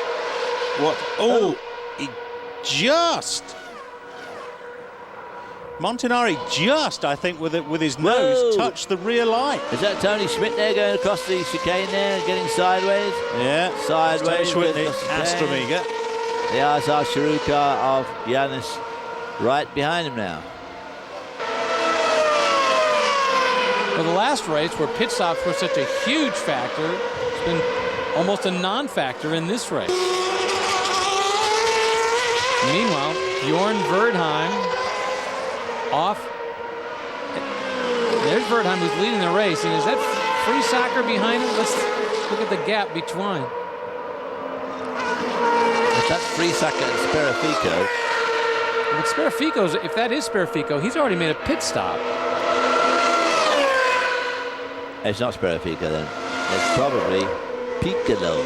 what... Oh, he just... Montanari just, I think, with his nose, touched the rear light. Is that Tony Schmidt there going across the chicane there, getting sideways? Yeah, sideways. Tony Schmidt, the Astromega. The RSR Shiruka of Yanis right behind him now. Well, the last race where pit stops were such a huge factor, it's been almost a non-factor in this race. Meanwhile, Bjorn Wertheim off. There's Wertheim who's leading the race. And is that Friesacker behind him? Let's look at the gap between. If that's Friesacker and Sperafico. But Sperafico's, if that is Sperafico, he's already made a pit stop. It's not Sperafico then. It's probably Piccolo.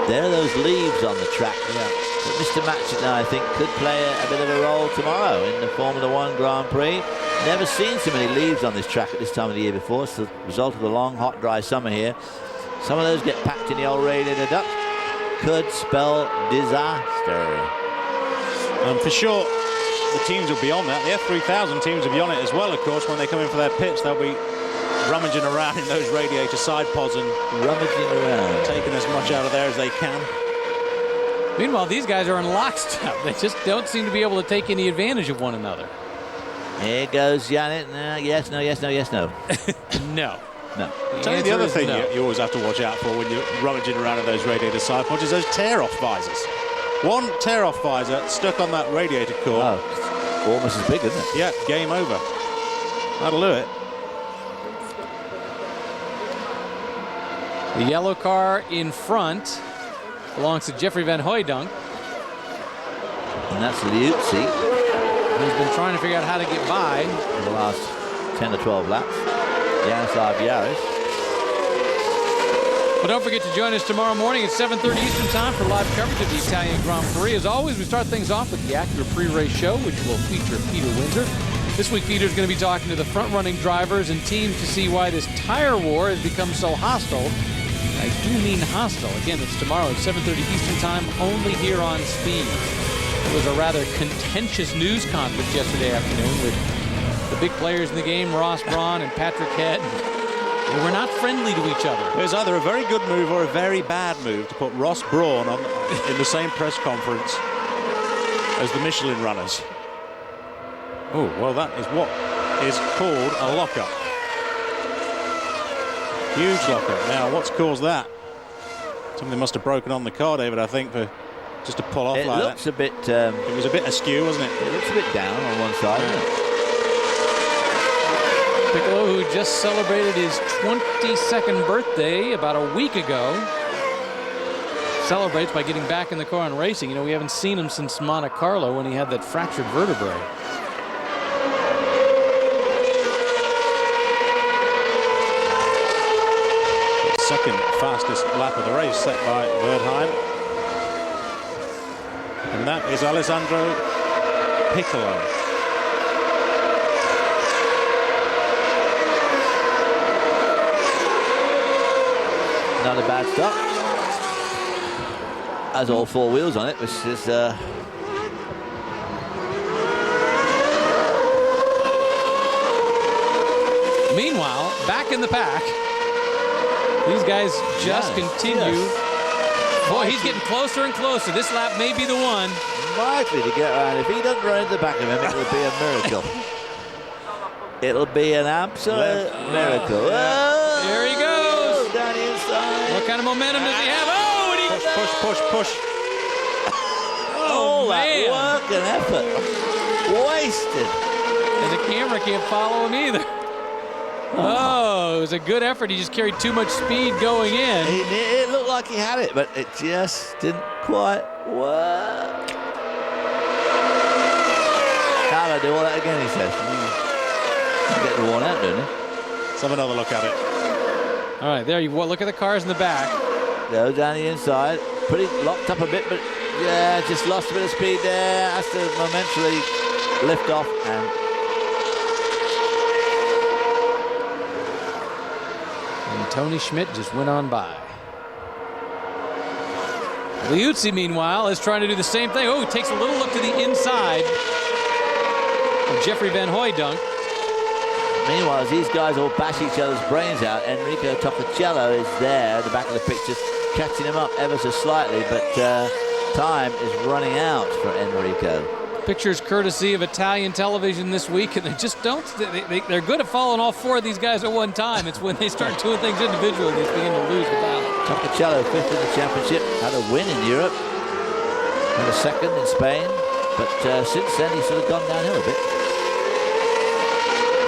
There are those leaves on the track. Yeah. But Mr. Matchett now, I think, could play a bit of a role tomorrow in the Formula 1 Grand Prix. Never seen so many leaves on this track at this time of the year before. It's the result of the long, hot, dry summer here. Some of those get packed in the old radiator duct. Could spell disaster. For sure, the teams will be on that. The F3000 teams will be on it as well, of course. When they come in for their pits, they'll be rummaging around in those radiator side pods and rummaging around, taking as much out of there as they can. Meanwhile, these guys are in lockstep. They just don't seem to be able to take any advantage of one another. Here goes Janet. Yes, no, yes, no, yes, no. No. No. Tell you the other thing you always have to watch out for when you're rummaging around in those radiator side pods is those tear-off visors. One tear-off visor stuck on that radiator core. Oh, almost as big, isn't it? Yeah, game over. That'll do it. The yellow car in front belongs to Jeffrey Van Hooydonk. And that's Liuzzi. He's been trying to figure out how to get by in the last 10 or 12 laps. Yanis Yaris. But don't forget to join us tomorrow morning at 7:30 Eastern Time for live coverage of the Italian Grand Prix. As always, we start things off with the Acura pre-race show, which will feature Peter Windsor. This week, Peter's going to be talking to the front-running drivers and teams to see why this tire war has become so hostile. I do mean hostile. Again, it's tomorrow at 7:30 Eastern Time, only here on Speed. It was a rather contentious news conference yesterday afternoon with the big players in the game, Ross Brawn and Patrick Head. They were not friendly to each other. It was either a very good move or a very bad move to put Ross Brawn on in the same press conference as the Michelin runners. Oh, well, that is what is called a lockup. Huge lockup. Now, what's caused that? Something must have broken on the car, David, I think, for just to pull off like that. It looks a bit... it was a bit askew, wasn't it? It looks a bit down on one side, doesn't it? Piccolo, who just celebrated his 22nd birthday about a week ago, celebrates by getting back in the car and racing. You know, we haven't seen him since Monte Carlo when he had that fractured vertebrae. second fastest lap of the race set by Wertheim. And that is Alessandro Piccolo. Not a bad stop. Has all four wheels on it, which is Meanwhile, back in the pack, these guys just continue. Yes. Boy, he's getting closer and closer. This lap may be the one. Likely to get around. If he doesn't run into the back of him, it will be a miracle. It'll be an absolute miracle. Oh, there he goes. Down the inside. What kind of momentum does he have? Oh, and he Push. All man. that work and effort wasted. And the camera can't follow him either. Oh, it was a good effort. He just carried too much speed going in. It looked like he had it, but it just didn't quite work. Now I do all that again, he says. He's getting worn out, doesn't he? Let's have another look at it. All right, there you look at the cars in the back. Go down the inside. Pretty locked up a bit, but yeah, just lost a bit of speed there. Has to momentarily lift off and Tony Schmidt just went on by. Liuzzi, meanwhile, is trying to do the same thing. Oh, he takes a little look to the inside of Jeffrey Van Hooydonk. meanwhile, as these guys all bash each other's brains out, Enrico Toccocello is there at the back of the picture, catching him up ever so slightly, but time is running out for Enrico. Pictures courtesy of Italian television this week, and they just don't. They're good at following all four of these guys at one time. It's when they start doing things individually they begin to lose the battle. Toccocello, fifth in the championship, had a win in Europe, had a second in Spain, but since then he's sort of gone downhill a bit.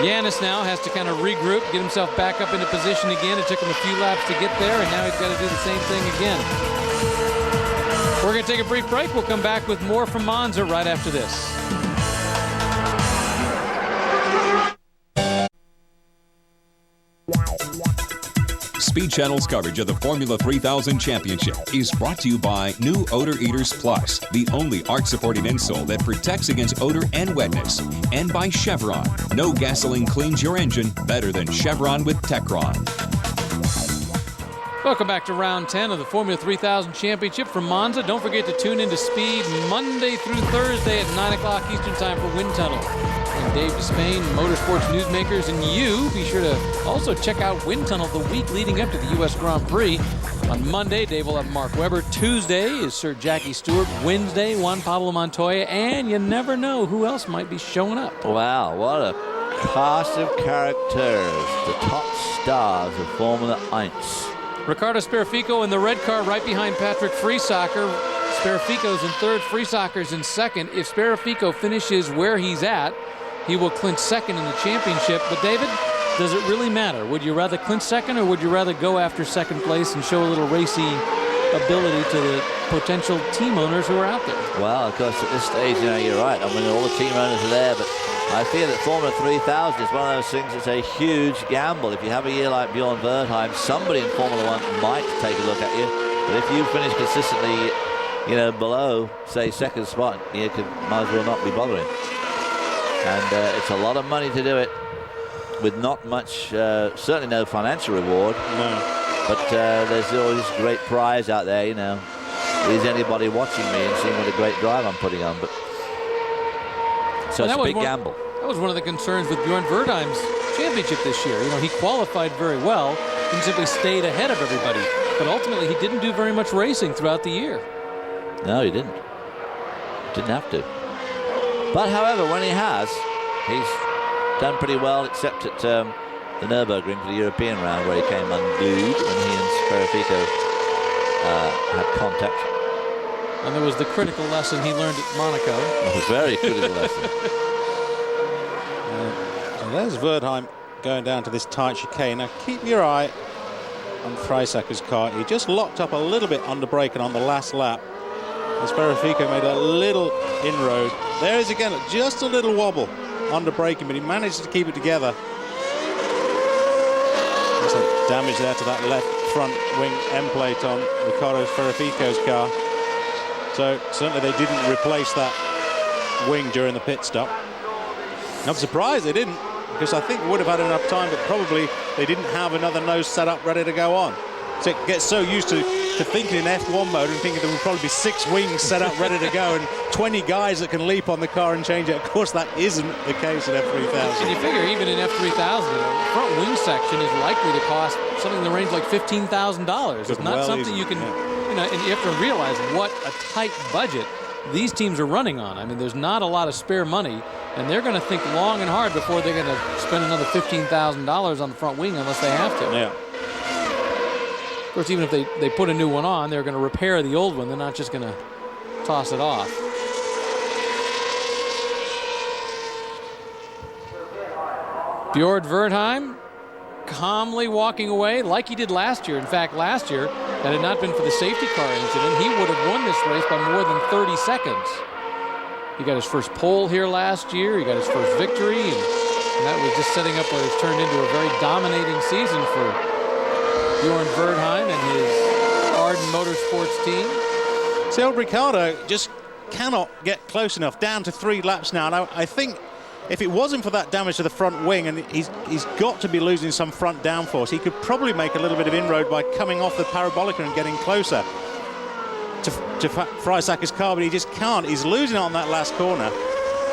Yanis now has to kind of regroup, get himself back up into position again. It took him a few laps to get there, and now he's got to do the same thing again. We're going to take a brief break. We'll come back with more from Monza right after this. Speed Channel's coverage of the Formula 3000 Championship is brought to you by New Odor Eaters Plus, the only arch-supporting insole that protects against odor and wetness, and by Chevron. No gasoline cleans your engine better than Chevron with Techron. Welcome back to round 10 of the Formula 3000 Championship from Monza. Don't forget to tune into Speed Monday through Thursday at 9 o'clock Eastern Time for Wind Tunnel. And Dave Despain, Motorsports Newsmakers, and you, be sure to also check out Wind Tunnel the week leading up to the U.S. Grand Prix. On Monday, Dave will have Mark Webber. Tuesday is Sir Jackie Stewart. Wednesday, Juan Pablo Montoya. And you never know who else might be showing up. Wow, what a cast of characters. The top stars of Formula 1. Riccardo Sperfico in the red car right behind Patrick Friesacher. Sperfico's in third, Friesacher's in second. If Sperfico finishes where he's at, he will clinch second in the championship. But David, does it really matter? Would you rather clinch second, or would you rather go after second place and show a little racy ability to the potential team owners who are out there? Well, of course, at this stage, you know, you're right. I mean, all the team owners are there, but I feel that Formula 3000 is one of those things that's a huge gamble. If you have a year like Bjorn Wertheim, somebody in Formula 1 might take a look at you. But if you finish consistently, you know, below, say, second spot, you might as well not be bothering. And it's a lot of money to do it with not much, certainly no financial reward. No. But there's always a great prize out there, you know. Is anybody watching me and seeing what a great drive I'm putting on? But so it's a big gamble. That was one of the concerns with Bjorn Wertheim's championship this year. You know, he qualified very well and simply stayed ahead of everybody. But ultimately, he didn't do very much racing throughout the year. No, he didn't. Didn't have to. But however, when he has, he's done pretty well, except at the Nürburgring for the European round, where he came unglued when he and Sperfico had contact. And there was the critical lesson he learned at Monaco. It was a very critical lesson. So there's Wertheim going down to this tight chicane. Now keep your eye on Friesacher's car. He just locked up a little bit under braking on the last lap. And Sperfico made a little inroad. There is again just a little wobble under braking, but he managed to keep it together. There's some damage there to that left front wing end plate on Ricardo Ferrafico's car. So certainly they didn't replace that wing during the pit stop. I'm surprised they didn't, because I think we would have had enough time, but probably they didn't have another nose set up ready to go on. So it gets so used to thinking in F1 mode and thinking there would probably be 6 wings set up ready to go and 20 guys that can leap on the car and change it. Of course, that isn't the case in F3000. And you figure even in F3000, the front wing section is likely to cost something in the range like $15,000. It's not something you can, you know, and you have to realize what a tight budget these teams are running on. I mean, there's not a lot of spare money, and they're going to think long and hard before they're going to spend another $15,000 on the front wing unless they have to. Yeah. Of course, even if they put a new one on, they're going to repair the old one. They're not just going to toss it off. Björn Wertheim calmly walking away like he did last year. In fact, last year, had it not been for the safety car incident, he would have won this race by more than 30 seconds. He got his first pole here last year. He got his first victory, and that was just setting up what has turned into a very dominating season for Björn Wertheim and his Arden Motorsports team. See, old Ricardo just cannot get close enough, down to 3 laps now. And I think if it wasn't for that damage to the front wing, and he's got to be losing some front downforce, he could probably make a little bit of inroad by coming off the parabolica and getting closer to Freisacker's car, but he just can't. He's losing it on that last corner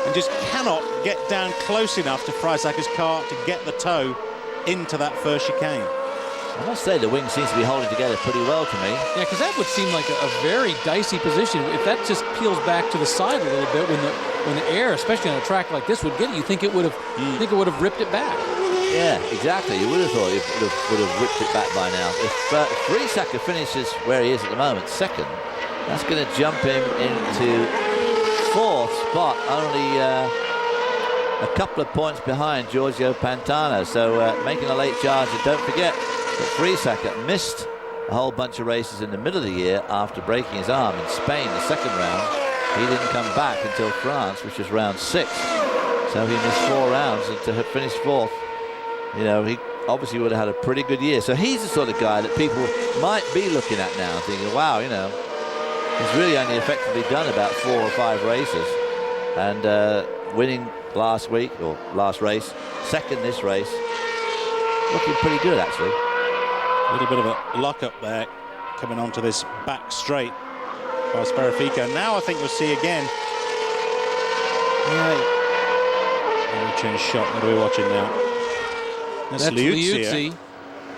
and just cannot get down close enough to Freisacker's car to get the toe into that first chicane. I must say the wing seems to be holding together pretty well to me. Yeah, because that would seem like a very dicey position. If that just peels back to the side a little bit, when the air, especially on a track like this, would get it, you think it would have ripped it back. Yeah, exactly. You would have thought it would have ripped it back by now. If Freisacke finishes where he is at the moment, second, that's going to jump him into 4th spot, only a couple of points behind Giorgio Pantano. So making a late charge, and don't forget that Freisacke missed a whole bunch of races in the middle of the year after breaking his arm in Spain the second round. He didn't come back until France, which was round 6. So he missed 4 rounds, and to have finished 4th, you know, he obviously would have had a pretty good year. So he's the sort of guy that people might be looking at now, thinking, wow, you know, he's really only effectively done about 4 or 5 races, and winning last week, or last race, second this race, looking pretty good actually. A little bit of a lock up there coming onto this back straight by Sperrifico. Now I think we'll see again. Yeah. Change shot. What are we watching now? That's Liuzzi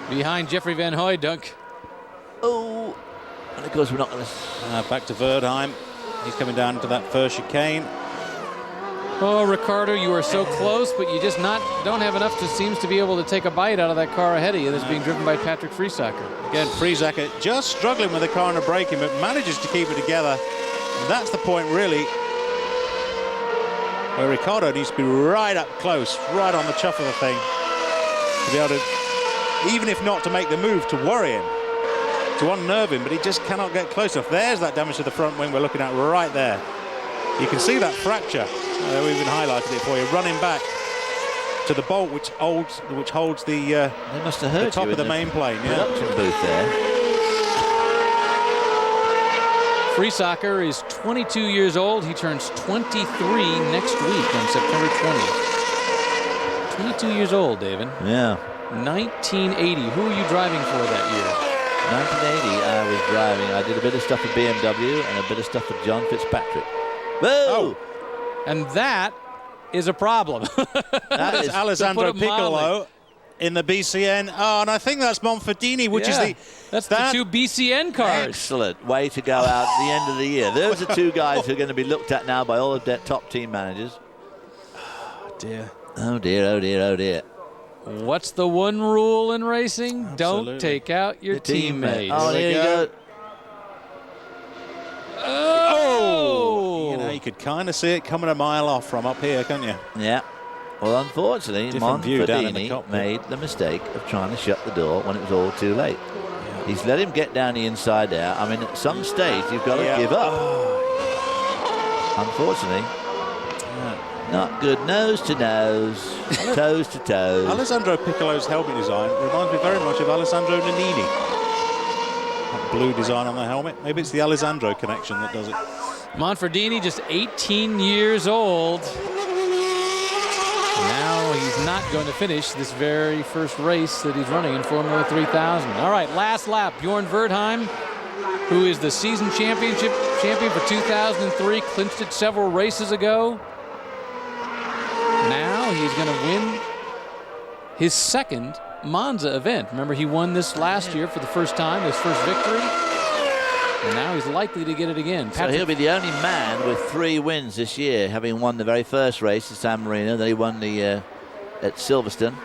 behind Jeffrey Van Hooydonk. Oh, and of course we're not going to. Back to Wertheim. He's coming down to that first chicane. Oh, Ricardo, you are so close, but you just don't have enough seems to be able to take a bite out of that car ahead of you that's being driven by Patrick Freisacke. Again, Freisacke just struggling with the car and the braking, but manages to keep it together. And that's the point, really, where Ricardo needs to be right up close, right on the chuff of the thing, to be able to, even if not to make the move, to worry him, to unnerve him, but he just cannot get close enough. There's that damage to the front wing we're looking at right there. You can see that fracture. We've even highlighted it for you. Running back to the bolt which holds the, they must have heard the top of the main plane. Production booth there. Freisacke is 22 years old. He turns 23 next week on September 20th. 22 years old, David. Yeah. 1980. Who were you driving for that year? 1980, I was driving. I did a bit of stuff for BMW and a bit of stuff for John Fitzpatrick. Whoa! Oh. And that is a problem. That is Alessandro Piccolo in the BCN. Oh, and I think that's Monfordini, which is the... That's the 2 BCN cars. Excellent way to go out at the end of the year. Those are 2 guys who are going to be looked at now by all of their top team managers. Oh, dear. Oh, dear, oh, dear, oh, dear. What's the one rule in racing? Absolutely. Don't take out your teammates. Oh, there you go. Oh! You know, you could kind of see it coming a mile off from up here, can't you? Yeah. Well, unfortunately, Monfordini made the mistake of trying to shut the door when it was all too late. Yeah. He's let him get down the inside there. I mean, at some stage, you've got to give up. Unfortunately, not good. Nose to nose, toes to toes. Alessandro Piccolo's helmet design reminds me very much of Alessandro Nannini. blue design on the helmet. Maybe it's the Alessandro connection that does it. Manfredini, just 18 years old. Now he's not going to finish this very first race that he's running in Formula 3000. All right, last lap. Bjorn Verdheim, who is the season champion for 2003, clinched it several races ago. Now he's going to win his second Monza event. Remember, he won this last year for the first time, his first victory. And now he's likely to get it again. So he'll be the only man with 3 wins this year, having won the very first race at San Marino, then he won the at Silverstone.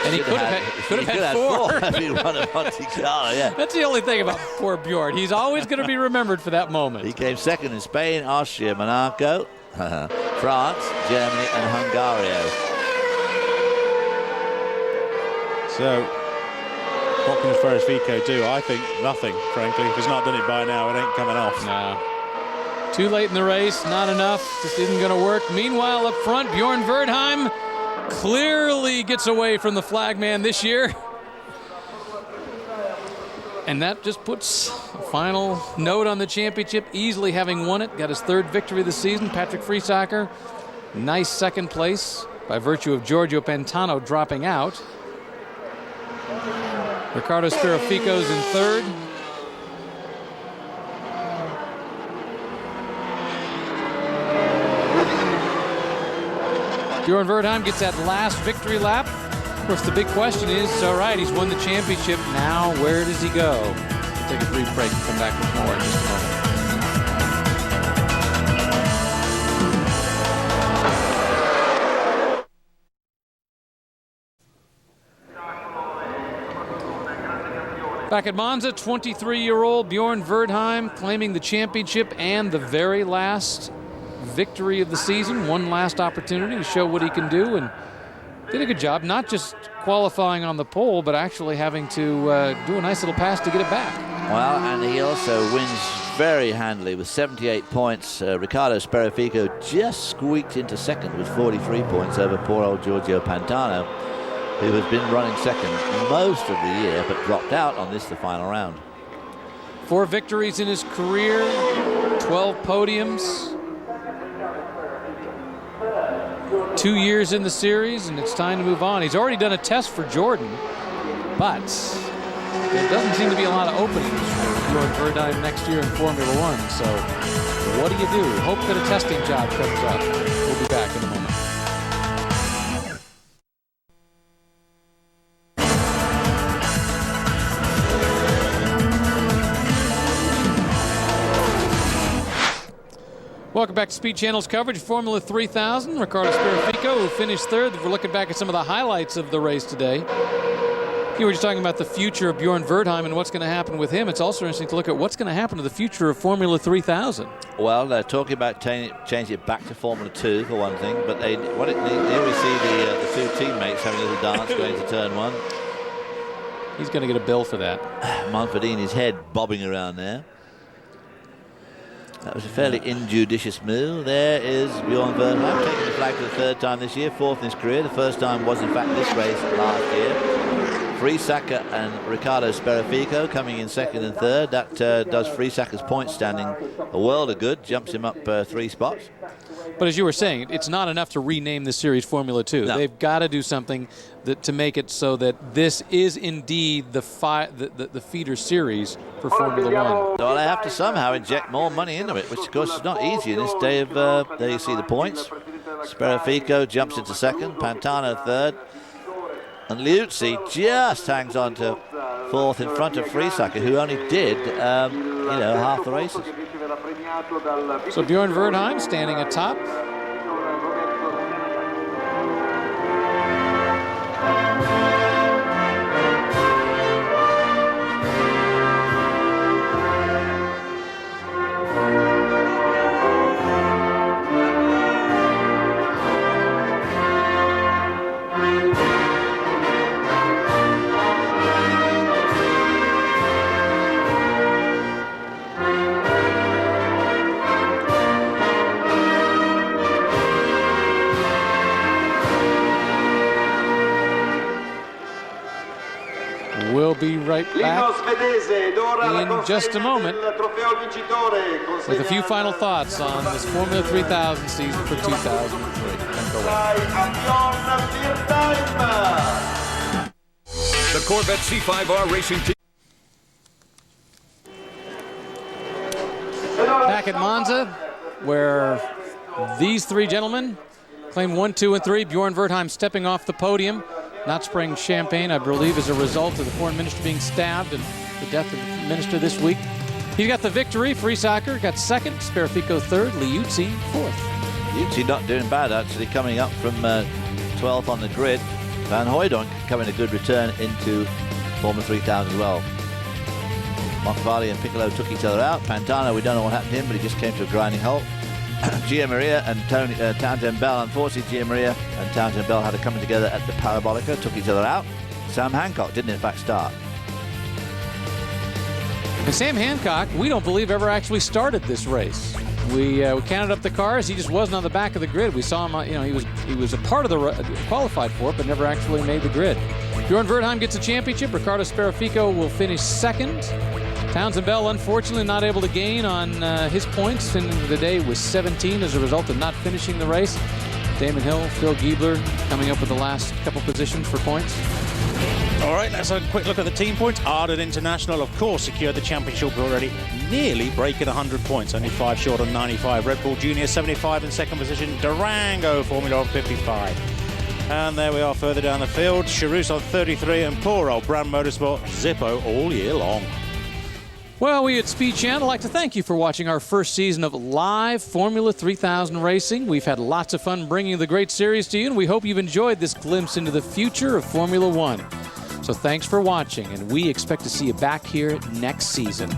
And he could have had 4. If he won at Monte Carlo, yeah. That's the only thing about poor Bjorn. He's always going to be remembered for that moment. He came second in Spain, Austria, Monaco, France, Germany, and Hungary. So, what can Ferris Vico do? I think nothing, frankly. If he's not done it by now, it ain't coming off. No. Too late in the race, not enough, just isn't going to work. Meanwhile, up front, Bjorn Verdheim clearly gets away from the flagman this year. And that just puts a final note on the championship, easily having won it. Got his 3rd victory of the season. Patrick Friesacher, nice 2nd place by virtue of Giorgio Pantano dropping out. Ricardo Sperafico's in 3rd. Bjorn Verdheim gets that last victory lap. Of course, the big question is, all right, he's won the championship. Now, where does he go? We'll take a brief break and come back with more in just a moment. Back at Monza, 23-year-old Bjorn Verdheim claiming the championship and the very last victory of the season. One last opportunity to show what he can do, and did a good job, not just qualifying on the pole, but actually having to do a nice little pass to get it back. Well, and he also wins very handily with 78 points. Ricardo Sperafico just squeaked into 2nd with 43 points over poor old Giorgio Pantano, who has been running 2nd most of the year, but dropped out on this, the final round. 4 victories in his career, 12 podiums. 2 years in the series, and it's time to move on. He's already done a test for Jordan, but there doesn't seem to be a lot of openings for Bjorn Verdheim next year in Formula 1. So what do you do? Hope that a testing job comes up. We'll be back in a moment. Welcome back to Speed Channel's coverage of Formula 3000. Ricardo Sperafico, who finished 3rd. We're looking back at some of the highlights of the race today. You were just talking about the future of Bjorn Verdheim and what's going to happen with him. It's also interesting to look at what's going to happen to the future of Formula 3000. Well, they're talking about changing it back to Formula 2 for one thing, but they already see the 2 teammates having a little dance going to turn 1. He's going to get a bill for that. Manfredini's head bobbing around there. That was a fairly injudicious move. There is Bjorn Verdheim taking the flag for the 3rd time this year, 4th in his career. The first time was, in fact, this race last year. Friesacher and Ricardo Sperafico coming in 2nd and 3rd. That does Friesacher's point standing a world of good, jumps him up 3 spots. But as you were saying, it's not enough to rename the series Formula 2. No. They've got to do something to make it so that this is indeed the feeder series for Formula 1. Well, they have to somehow inject more money into it, which of course is not easy in this day of, there you see the points. Sperafico jumps into 2nd, Pantano 3rd, and Liuzzi just hangs on to 4th in front of Friesacher, who only did, half the races. So Bjorn Verdheim standing atop. We'll be right back in just a moment with a few final thoughts on this Formula 3000 season for 2003. Don't go away. The Corvette C5R Racing Team. Back at Monza, where these three gentlemen claim 1, 2, and 3. Bjorn Wertheim stepping off the podium, not spraying champagne, I believe, as a result of the foreign minister being stabbed and the death of the minister this week. He got the victory. Friesacker got second. Sperfico third. Liuzzi fourth. Liuzzi not doing bad, actually, coming up from 12th on the grid. Van Hooydonk coming a good return into Formula 3000 as well. Moncavali and Piccolo took each other out. Pantano, we don't know what happened to him, but he just came to a grinding halt. Gia Maria and Townsend Bell, unfortunately, Gia Maria and Townsend Bell had a coming together at the Parabolica, took each other out. Sam Hancock didn't, in fact, start. And Sam Hancock, we don't believe ever actually started this race. We counted up the cars. He just wasn't on the back of the grid. We saw him, he was a part of the qualified for it, but never actually made the grid. Bjorn Wertheim gets a championship. Ricardo Sperfico will finish second. Townsend Bell, unfortunately, not able to gain on his points. Ending the day was 17 as a result of not finishing the race. Damon Hill, Phil Giebler coming up with the last couple positions for points. All right, let's have a quick look at the team points. Arden International, of course, secured the championship already. Nearly breaking 100 points, only 5 short on 95. Red Bull Junior 75 in second position. Durango Formula on 55. And there we are further down the field. Charus on 33 and poor old Brand Motorsport Zippo all year long. Well, we at Speed Channel like to thank you for watching our first season of live Formula 3000 racing. We've had lots of fun bringing the great series to you, and we hope you've enjoyed this glimpse into the future of Formula One. So thanks for watching, and we expect to see you back here next season.